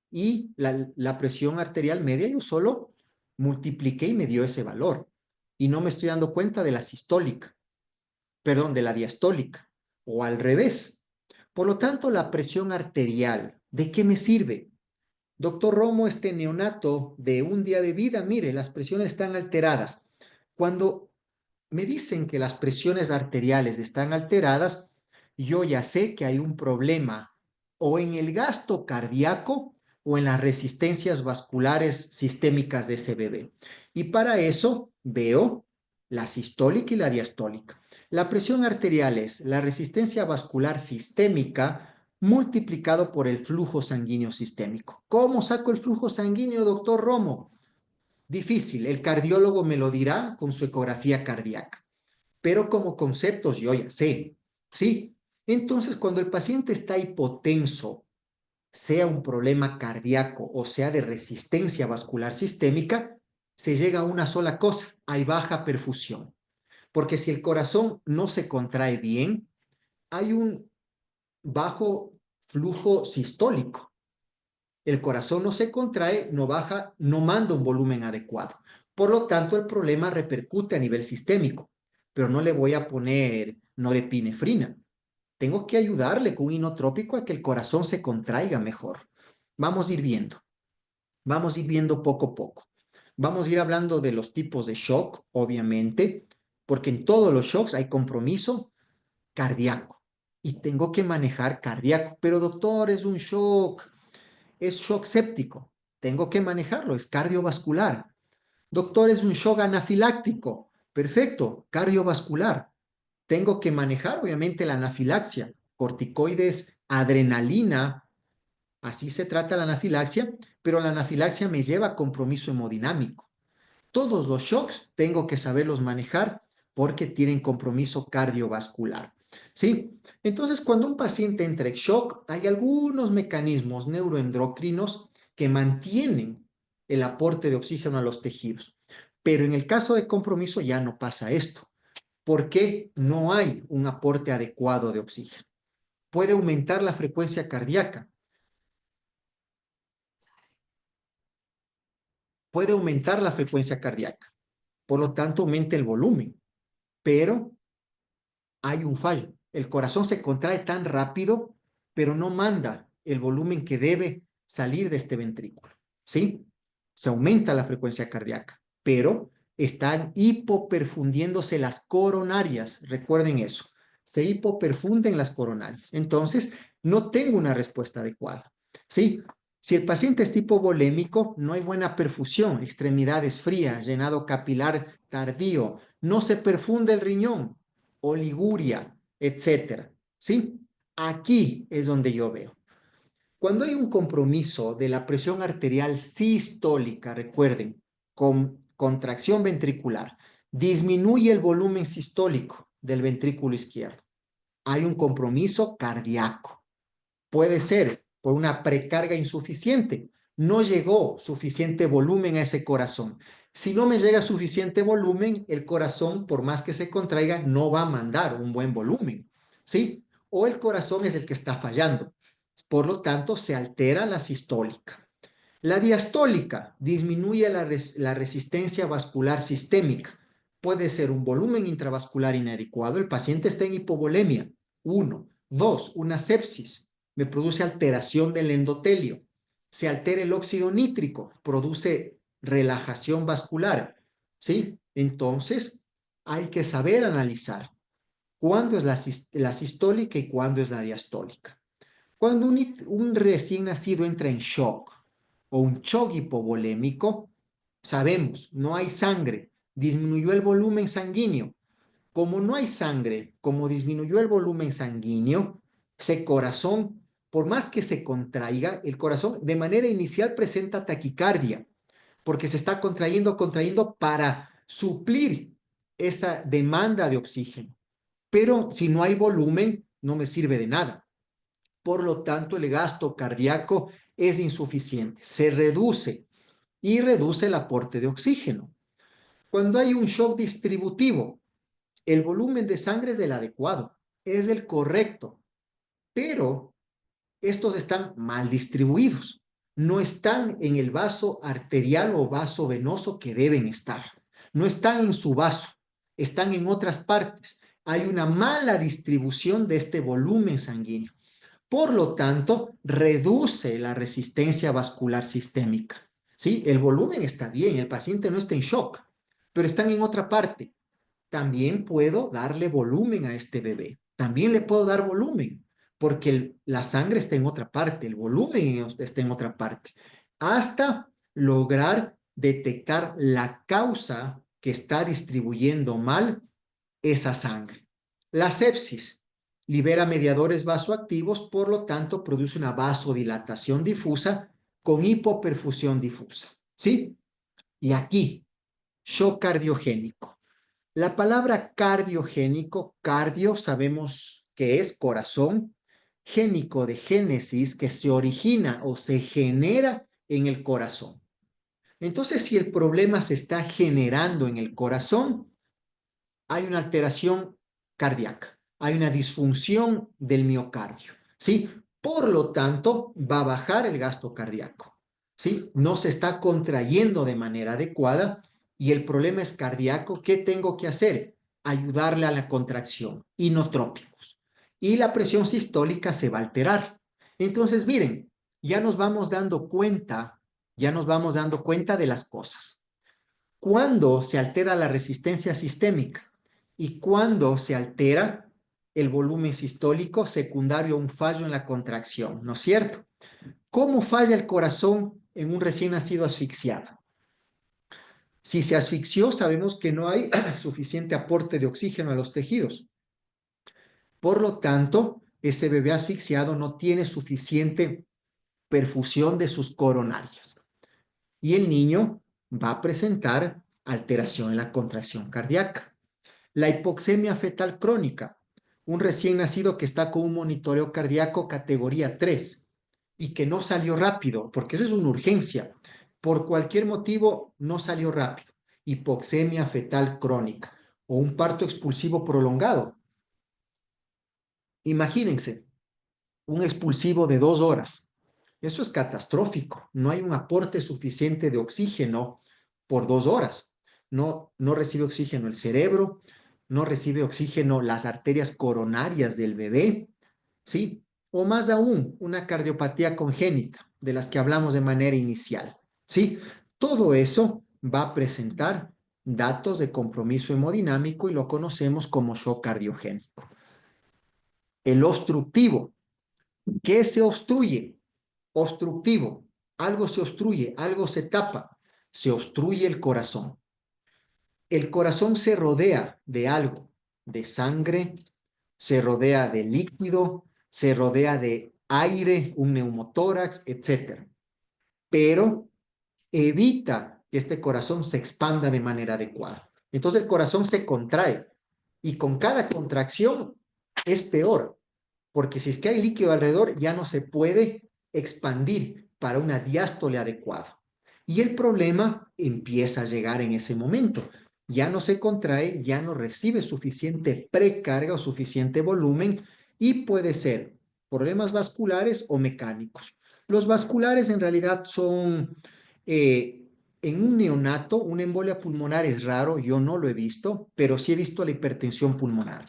Y la presión arterial media yo solo multipliqué y me dio ese valor. Y no me estoy dando cuenta de la sistólica, perdón, de la diastólica, o al revés. Por lo tanto, la presión arterial, ¿de qué me sirve? Doctor Romo, este neonato de un día de vida, mire, las presiones están alteradas. Cuando me dicen que las presiones arteriales están alteradas, yo ya sé que hay un problema o en el gasto cardíaco o en las resistencias vasculares sistémicas de ese bebé. Y para eso veo la sistólica y la diastólica. La presión arterial es la resistencia vascular sistémica multiplicado por el flujo sanguíneo sistémico. ¿Cómo saco el flujo sanguíneo, doctor Romo? Difícil, el cardiólogo me lo dirá con su ecografía cardíaca, pero como conceptos yo ya sé, ¿sí? Entonces, cuando el paciente está hipotenso, sea un problema cardíaco o sea de resistencia vascular sistémica, se llega a una sola cosa, hay baja perfusión. Porque si el corazón no se contrae bien, hay un bajo flujo sistólico. El corazón no se contrae, no baja, no manda un volumen adecuado. Por lo tanto, el problema repercute a nivel sistémico, pero no le voy a poner norepinefrina. Tengo que ayudarle con un inotrópico a que el corazón se contraiga mejor. Vamos a ir viendo, vamos a ir viendo poco a poco. Vamos a ir hablando de los tipos de shock, obviamente, porque en todos los shocks hay compromiso cardíaco y tengo que manejar cardíaco. Pero doctor, es shock séptico. Tengo que manejarlo, es cardiovascular. Doctor, es un shock anafiláctico. Perfecto, cardiovascular. Tengo que manejar, obviamente, la anafilaxia. Corticoides, adrenalina, así se trata la anafilaxia, pero la anafilaxia me lleva a compromiso hemodinámico. Todos los shocks tengo que saberlos manejar porque tienen compromiso cardiovascular. ¿Sí? Entonces, cuando un paciente entra en shock, hay algunos mecanismos neuroendocrinos que mantienen el aporte de oxígeno a los tejidos. Pero en el caso de compromiso ya no pasa esto, porque no hay un aporte adecuado de oxígeno. Puede aumentar la frecuencia cardíaca, puede aumentar la frecuencia cardíaca, por lo tanto aumenta el volumen, pero hay un fallo. El corazón se contrae tan rápido, pero no manda el volumen que debe salir de este ventrículo. ¿Sí? Se aumenta la frecuencia cardíaca, pero están hipoperfundiéndose las coronarias. Recuerden eso. Se hipoperfunden las coronarias. Entonces, no tengo una respuesta adecuada. ¿Sí? Si el paciente es tipo volémico, no hay buena perfusión, extremidades frías, llenado capilar tardío, no se perfunde el riñón, oliguria, etcétera. ¿Sí? Aquí es donde yo veo. Cuando hay un compromiso de la presión arterial sistólica, recuerden, con contracción ventricular, disminuye el volumen sistólico del ventrículo izquierdo. Hay un compromiso cardíaco. Puede ser por una precarga insuficiente. No llegó suficiente volumen a ese corazón. Si no me llega suficiente volumen, el corazón, por más que se contraiga, no va a mandar un buen volumen, ¿sí? O el corazón es el que está fallando. Por lo tanto, se altera la sistólica. La diastólica disminuye la resistencia vascular sistémica. Puede ser un volumen intravascular inadecuado. El paciente está en hipovolemia. Uno. Dos, una sepsis. Me produce alteración del endotelio. Se altera el óxido nítrico. Produce relajación vascular. ¿Sí? Entonces, hay que saber analizar cuándo es la sistólica y cuándo es la diastólica. Cuando un recién nacido entra en shock o un shock hipovolémico, sabemos, no hay sangre, disminuyó el volumen sanguíneo. Como no hay sangre, como disminuyó el volumen sanguíneo, ese corazón, por más que se contraiga, el corazón de manera inicial presenta taquicardia, porque se está contrayendo para suplir esa demanda de oxígeno. Pero si no hay volumen, no me sirve de nada. Por lo tanto, el gasto cardíaco es insuficiente, se reduce y reduce el aporte de oxígeno. Cuando hay un shock distributivo, el volumen de sangre es el adecuado, es el correcto, pero estos están mal distribuidos, no están en el vaso arterial o vaso venoso que deben estar, no están en su vaso, están en otras partes. Hay una mala distribución de este volumen sanguíneo. Por lo tanto, reduce la resistencia vascular sistémica. ¿Sí? El volumen está bien, el paciente no está en shock, pero están en otra parte. También puedo darle volumen a este bebé. También le puedo dar volumen, porque la sangre está en otra parte, el volumen está en otra parte, hasta lograr detectar la causa que está distribuyendo mal esa sangre. La sepsis libera mediadores vasoactivos, por lo tanto produce una vasodilatación difusa con hipoperfusión difusa. ¿Sí? Y aquí, shock cardiogénico. La palabra cardiogénico, cardio sabemos que es corazón, génico de génesis, que se origina o se genera en el corazón. Entonces, si el problema se está generando en el corazón, hay una alteración cardíaca, hay una disfunción del miocardio, ¿sí? Por lo tanto, va a bajar el gasto cardíaco, ¿sí? No se está contrayendo de manera adecuada y el problema es cardíaco. ¿Qué tengo que hacer? Ayudarle a la contracción, inotrópicos. Y la presión sistólica se va a alterar. Entonces, miren, ya nos vamos dando cuenta de las cosas. ¿Cuándo se altera la resistencia sistémica? Y cuando se altera el volumen sistólico secundario a un fallo en la contracción, ¿no es cierto? ¿Cómo falla el corazón en un recién nacido asfixiado? Si se asfixió, sabemos que no hay suficiente aporte de oxígeno a los tejidos. Por lo tanto, ese bebé asfixiado no tiene suficiente perfusión de sus coronarias. Y el niño va a presentar alteración en la contracción cardíaca. La hipoxemia fetal crónica, un recién nacido que está con un monitoreo cardíaco categoría 3 y que no salió rápido, porque eso es una urgencia. Por cualquier motivo no salió rápido. Hipoxemia fetal crónica o un parto expulsivo prolongado. Imagínense, un expulsivo de 2 horas. Eso es catastrófico. No hay un aporte suficiente de oxígeno por 2 horas. No recibe oxígeno el cerebro, no recibe oxígeno las arterias coronarias del bebé, ¿sí? O más aún, una cardiopatía congénita, de las que hablamos de manera inicial, ¿sí? Todo eso va a presentar datos de compromiso hemodinámico y lo conocemos como shock cardiogénico. El obstructivo, ¿qué se obstruye? Obstructivo, algo se obstruye, algo se tapa, se obstruye el corazón. El corazón se rodea de algo, de sangre, se rodea de líquido, se rodea de aire, un neumotórax, etc. Pero evita que este corazón se expanda de manera adecuada. Entonces el corazón se contrae y con cada contracción es peor, porque si es que hay líquido alrededor ya no se puede expandir para una diástole adecuada. Y el problema empieza a llegar en ese momento. Ya no se contrae, ya no recibe suficiente precarga o suficiente volumen y puede ser problemas vasculares o mecánicos. Los vasculares en realidad son, en un neonato, una embolia pulmonar es raro, yo no lo he visto, pero sí he visto la hipertensión pulmonar.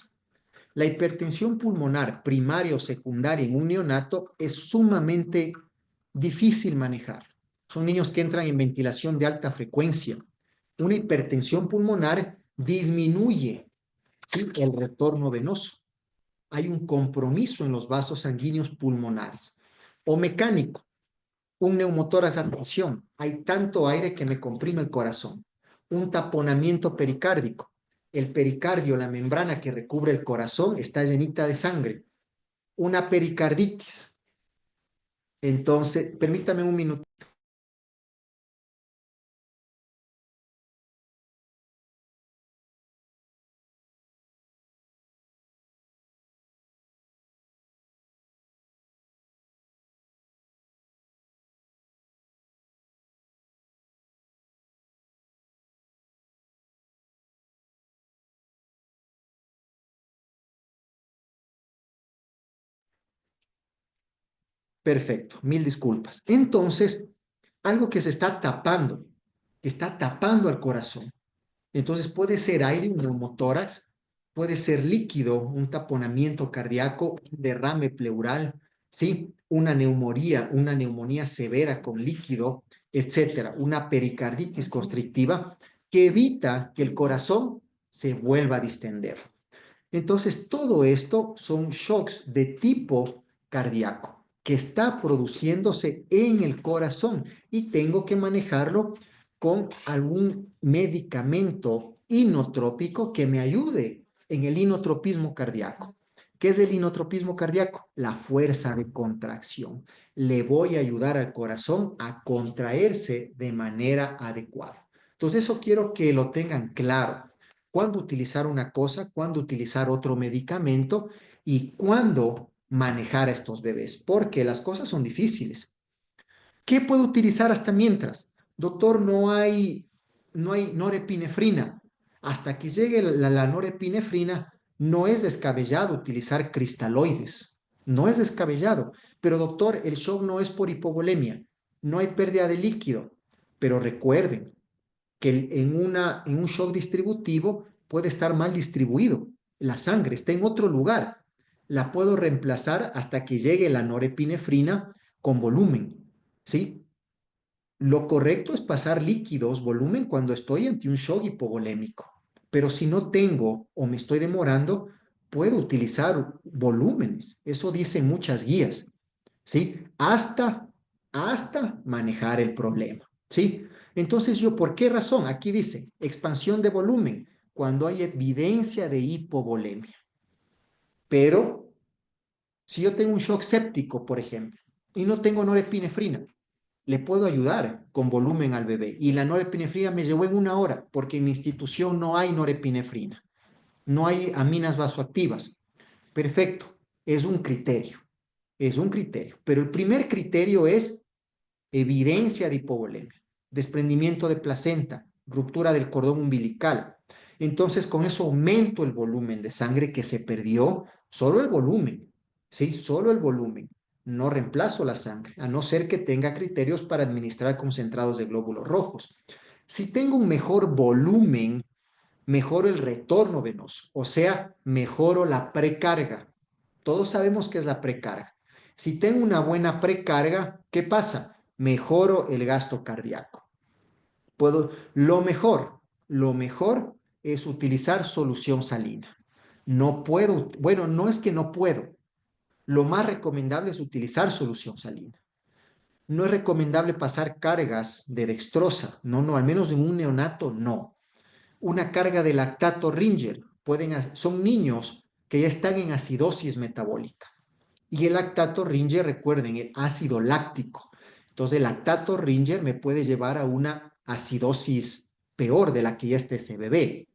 La hipertensión pulmonar primaria o secundaria en un neonato es sumamente difícil manejar. Son niños que entran en ventilación de alta frecuencia. Una hipertensión pulmonar disminuye, ¿sí?, el retorno venoso. Hay un compromiso en los vasos sanguíneos pulmonares. O mecánico, un neumotórax a tensión. Hay tanto aire que me comprime el corazón. Un taponamiento pericárdico. El pericardio, la membrana que recubre el corazón, está llenita de sangre. Una pericarditis. Entonces, permítame un minuto. Perfecto, mil disculpas. Entonces, algo que se está tapando al corazón. Entonces puede ser aire, un neumotórax, puede ser líquido, un taponamiento cardíaco, un derrame pleural, ¿sí? Una neumonía severa con líquido, etcétera, una pericarditis constrictiva que evita que el corazón se vuelva a distender. Entonces, todo esto son shocks de tipo cardíaco que está produciéndose en el corazón y tengo que manejarlo con algún medicamento inotrópico que me ayude en el inotropismo cardíaco. ¿Qué es el inotropismo cardíaco? La fuerza de contracción. Le voy a ayudar al corazón a contraerse de manera adecuada. Entonces, eso quiero que lo tengan claro. Cuándo utilizar una cosa, cuándo utilizar otro medicamento y cuándo manejar a estos bebés, porque las cosas son difíciles. ¿Qué puedo utilizar hasta mientras? Doctor, no hay norepinefrina. Hasta que llegue la norepinefrina, no es descabellado utilizar cristaloides. No es descabellado. Pero doctor, el shock no es por hipovolemia. No hay pérdida de líquido. Pero recuerden, que en un shock distributivo puede estar mal distribuido. La sangre está en otro lugar. La puedo reemplazar hasta que llegue la norepinefrina con volumen, ¿sí? Lo correcto es pasar líquidos, volumen, cuando estoy ante un shock hipovolémico. Pero si no tengo o me estoy demorando, puedo utilizar volúmenes. Eso dicen muchas guías, ¿sí? Hasta manejar el problema, ¿sí? Entonces yo, ¿por qué razón? Aquí dice, expansión de volumen, cuando hay evidencia de hipovolemia. Pero si yo tengo un shock séptico, por ejemplo, y no tengo norepinefrina, le puedo ayudar con volumen al bebé. Y la norepinefrina me llevó en 1 hora, porque en mi institución no hay norepinefrina, no hay aminas vasoactivas. Perfecto, es un criterio, es un criterio. Pero el primer criterio es evidencia de hipovolemia, desprendimiento de placenta, ruptura del cordón umbilical. Entonces, con eso aumento el volumen de sangre que se perdió, solo el volumen, ¿sí? Solo el volumen. No reemplazo la sangre, a no ser que tenga criterios para administrar concentrados de glóbulos rojos. Si tengo un mejor volumen, mejoro el retorno venoso, o sea, mejoro la precarga. Todos sabemos qué es la precarga. Si tengo una buena precarga, ¿qué pasa? Mejoro el gasto cardíaco. Lo mejor es utilizar solución salina. No puedo, bueno, no es que no puedo. Lo más recomendable es utilizar solución salina. No es recomendable pasar cargas de dextrosa. No, no, al menos en un neonato, no. Una carga de lactato Ringer. Son niños que ya están en acidosis metabólica. Y el lactato Ringer, recuerden, el ácido láctico. Entonces, el lactato Ringer me puede llevar a una acidosis peor de la que ya está ese bebé.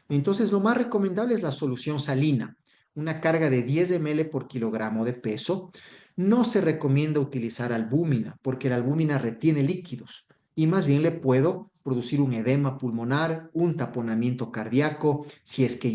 Entonces, lo más recomendable es la solución salina, una carga de 10 ml por kilogramo de peso. No se recomienda utilizar albúmina porque la albúmina retiene líquidos y más bien le puedo producir un edema pulmonar, un taponamiento cardíaco, si es que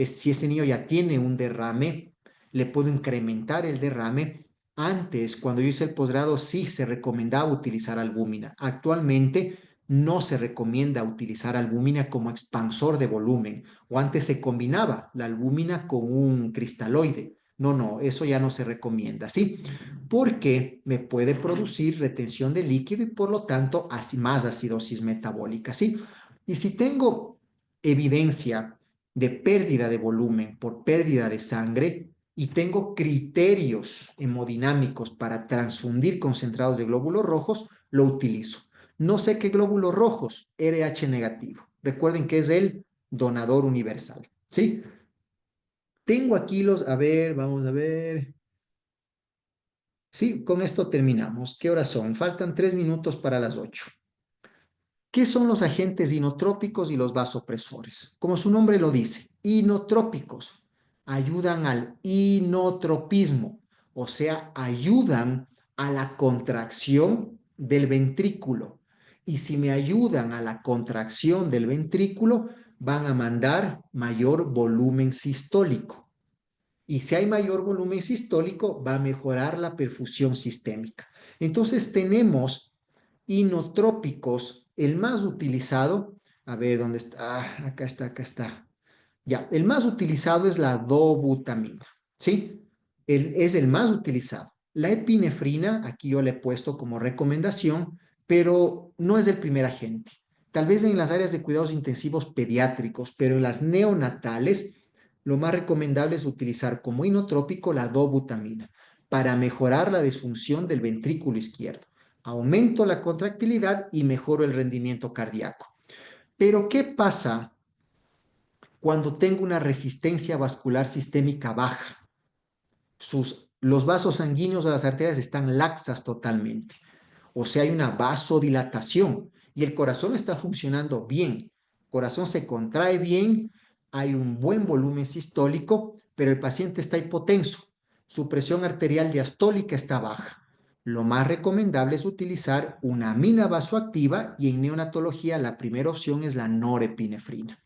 si ese niño ya tiene un derrame, le puedo incrementar el derrame. Antes, cuando yo hice el posgrado, sí se recomendaba utilizar albúmina. Actualmente no se recomienda utilizar albúmina como expansor de volumen, o antes se combinaba la albúmina con un cristaloide. No, no, eso ya no se recomienda, ¿sí? Porque me puede producir retención de líquido y por lo tanto más acidosis metabólica, ¿sí? Y si tengo evidencia de pérdida de volumen por pérdida de sangre y tengo criterios hemodinámicos para transfundir concentrados de glóbulos rojos, lo utilizo. No sé qué glóbulos rojos, RH negativo. Recuerden que es el donador universal, ¿sí? Tengo aquí los, a ver, vamos a ver. Sí, con esto terminamos. ¿Qué horas son? Faltan 3 minutos para las 8. ¿Qué son los agentes inotrópicos y los vasopresores? Como su nombre lo dice, inotrópicos ayudan al inotropismo, o sea, ayudan a la contracción del ventrículo. Y si me ayudan a la contracción del ventrículo, van a mandar mayor volumen sistólico. Y si hay mayor volumen sistólico, va a mejorar la perfusión sistémica. Entonces tenemos inotrópicos, el más utilizado, a ver, ¿dónde está? Ah, acá está, acá está. Ya, el más utilizado es la dobutamina, ¿sí? Es el más utilizado. La epinefrina, aquí yo le he puesto como recomendación, pero no es el primer agente. Tal vez en las áreas de cuidados intensivos pediátricos, pero en las neonatales, lo más recomendable es utilizar como inotrópico la dobutamina para mejorar la disfunción del ventrículo izquierdo. Aumento la contractilidad y mejoro el rendimiento cardíaco. Pero, ¿qué pasa cuando tengo una resistencia vascular sistémica baja? Los vasos sanguíneos de las arterias están laxas totalmente. O sea, hay una vasodilatación y el corazón está funcionando bien. El corazón se contrae bien, hay un buen volumen sistólico, pero el paciente está hipotenso. Su presión arterial diastólica está baja. Lo más recomendable es utilizar una amina vasoactiva y en neonatología la primera opción es la norepinefrina.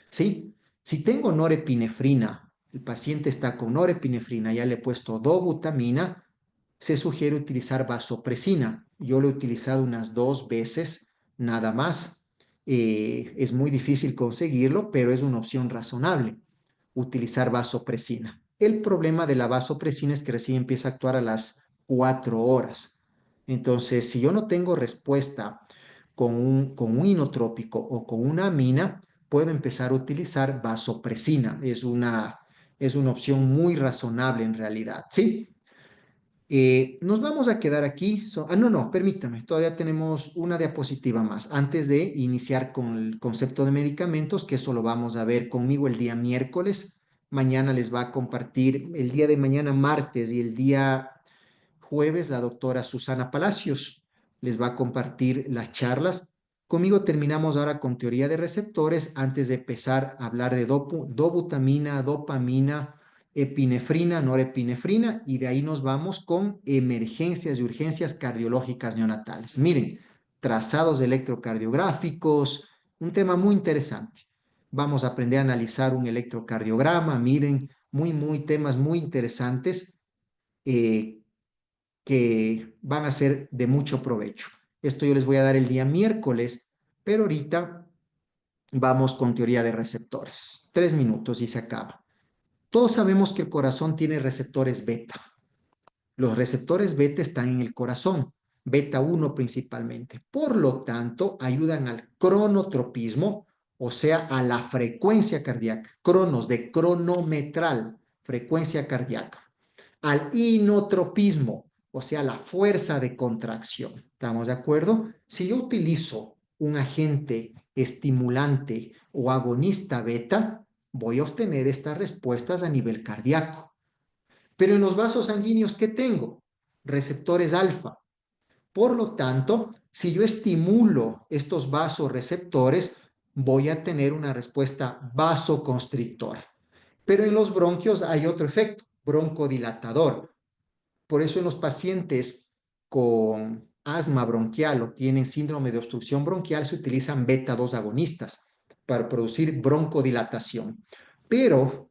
¿Sí? Si tengo norepinefrina, el paciente está con norepinefrina, ya le he puesto dobutamina, se sugiere utilizar vasopresina. Yo lo he utilizado unas 2 veces, nada más. Es muy difícil conseguirlo, pero es una opción razonable utilizar vasopresina. El problema de la vasopresina es que recién empieza a actuar a las 4 horas. Entonces, si yo no tengo respuesta con un inotrópico o con una amina, puedo empezar a utilizar vasopresina. Es una opción muy razonable en realidad, ¿sí? Nos vamos a quedar aquí. No, no, permítame, todavía tenemos una diapositiva más antes de iniciar con el concepto de medicamentos, que eso lo vamos a ver conmigo el día miércoles. Mañana les va a compartir, el día de mañana martes y el día jueves, la doctora Susana Palacios les va a compartir las charlas. Conmigo terminamos ahora con teoría de receptores antes de empezar a hablar de dobutamina, dopamina, epinefrina, norepinefrina, y de ahí nos vamos con emergencias y urgencias cardiológicas neonatales. Miren, trazados electrocardiográficos, un tema muy interesante. Vamos a aprender a analizar un electrocardiograma, miren, muy temas muy interesantes eh, que van a ser de mucho provecho. Esto yo les voy a dar el día miércoles, pero ahorita vamos con teoría de receptores. 3 minutos y se acaba. Todos sabemos que el corazón tiene receptores beta. Los receptores beta están en el corazón, beta 1 principalmente. Por lo tanto, ayudan al cronotropismo, o sea, a la frecuencia cardíaca. Cronos de cronometral, frecuencia cardíaca. Al inotropismo, o sea, la fuerza de contracción. ¿Estamos de acuerdo? Si yo utilizo un agente estimulante o agonista beta, voy a obtener estas respuestas a nivel cardíaco. Pero en los vasos sanguíneos, ¿qué tengo? Receptores alfa. Por lo tanto, si yo estimulo estos vasoreceptores, voy a tener una respuesta vasoconstrictora. Pero en los bronquios hay otro efecto, broncodilatador. Por eso en los pacientes con asma bronquial o tienen síndrome de obstrucción bronquial se utilizan beta 2 agonistas para producir broncodilatación. Pero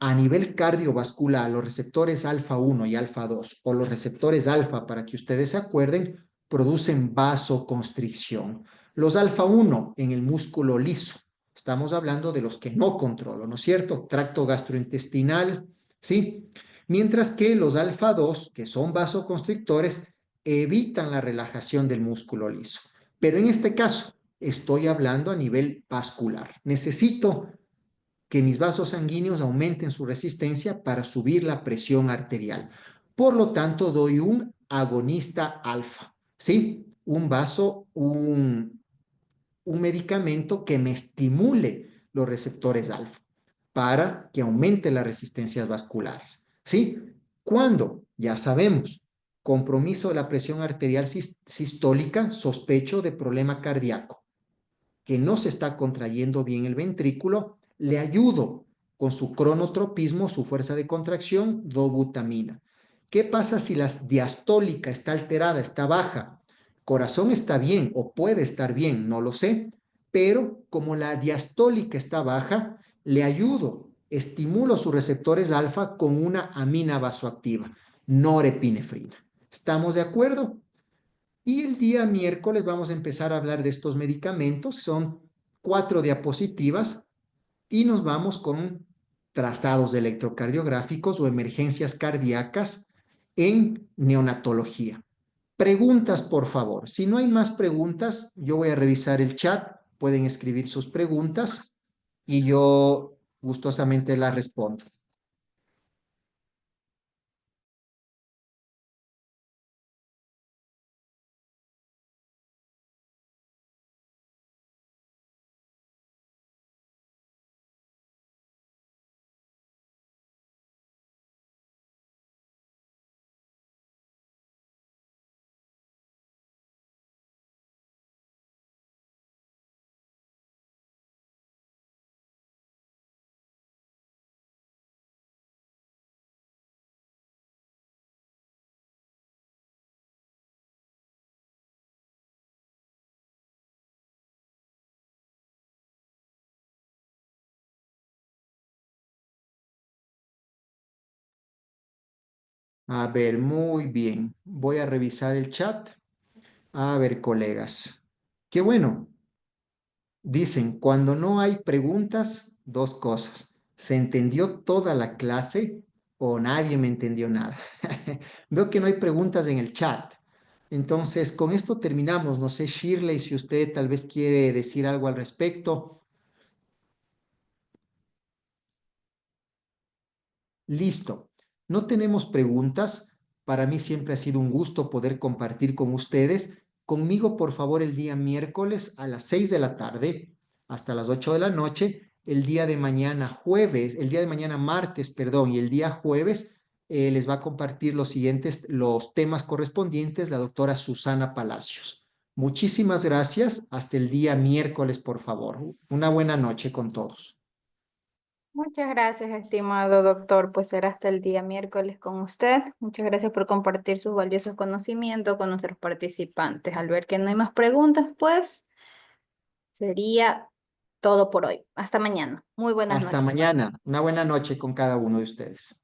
A nivel cardiovascular, los receptores alfa 1 y alfa 2, o los receptores alfa, para que ustedes se acuerden, producen vasoconstricción. Los alfa 1 en el músculo liso, estamos hablando de los que no controlo, ¿no es cierto? Tracto gastrointestinal, ¿sí? Mientras que los alfa 2, que son vasoconstrictores, evitan la relajación del músculo liso. Pero en este caso, estoy hablando a nivel vascular. Necesito que mis vasos sanguíneos aumenten su resistencia para subir la presión arterial. Por lo tanto, doy un agonista alfa, ¿sí? Un medicamento que me estimule los receptores alfa para que aumente las resistencias vasculares, ¿sí? Cuando, ya sabemos, compromiso de la presión arterial sistólica, sospecho de problema cardíaco, que no se está contrayendo bien el ventrículo, le ayudo con su cronotropismo, su fuerza de contracción, dobutamina. ¿Qué pasa si la diastólica está alterada, está baja? Corazón está bien o puede estar bien, no lo sé, pero como la diastólica está baja, le ayudo, estimulo sus receptores alfa con una amina vasoactiva, norepinefrina. ¿Estamos de acuerdo? Y el día miércoles vamos a empezar a hablar de estos medicamentos. Son 4 diapositivas y nos vamos con trazados electrocardiográficos o emergencias cardíacas en neonatología. Preguntas, por favor. Si no hay más preguntas, yo voy a revisar el chat. Pueden escribir sus preguntas y yo gustosamente las respondo. A ver, muy bien. Voy a revisar el chat. A ver, colegas. Qué bueno. Dicen, cuando no hay preguntas, dos cosas. ¿Se entendió toda la clase o nadie me entendió nada? Veo que no hay preguntas en el chat. Entonces, con esto terminamos. No sé, Shirley, si usted tal vez quiere decir algo al respecto. Listo. No tenemos preguntas. Para mí siempre ha sido un gusto poder compartir con ustedes. Conmigo, por favor, el día miércoles a las 6 de la tarde hasta las 8 de la noche. El día de mañana jueves, el día de mañana martes, perdón, y el día jueves les va a compartir los temas correspondientes la doctora Susana Palacios. Muchísimas gracias. Hasta el día miércoles, por favor. Una buena noche con todos. Muchas gracias, estimado doctor. Pues será hasta el día miércoles con usted. Muchas gracias por compartir sus valiosos conocimientos con nuestros participantes. Al ver que no hay más preguntas, pues sería todo por hoy. Hasta mañana. Muy buenas Hasta noches. mañana. Una buena noche con cada uno de ustedes.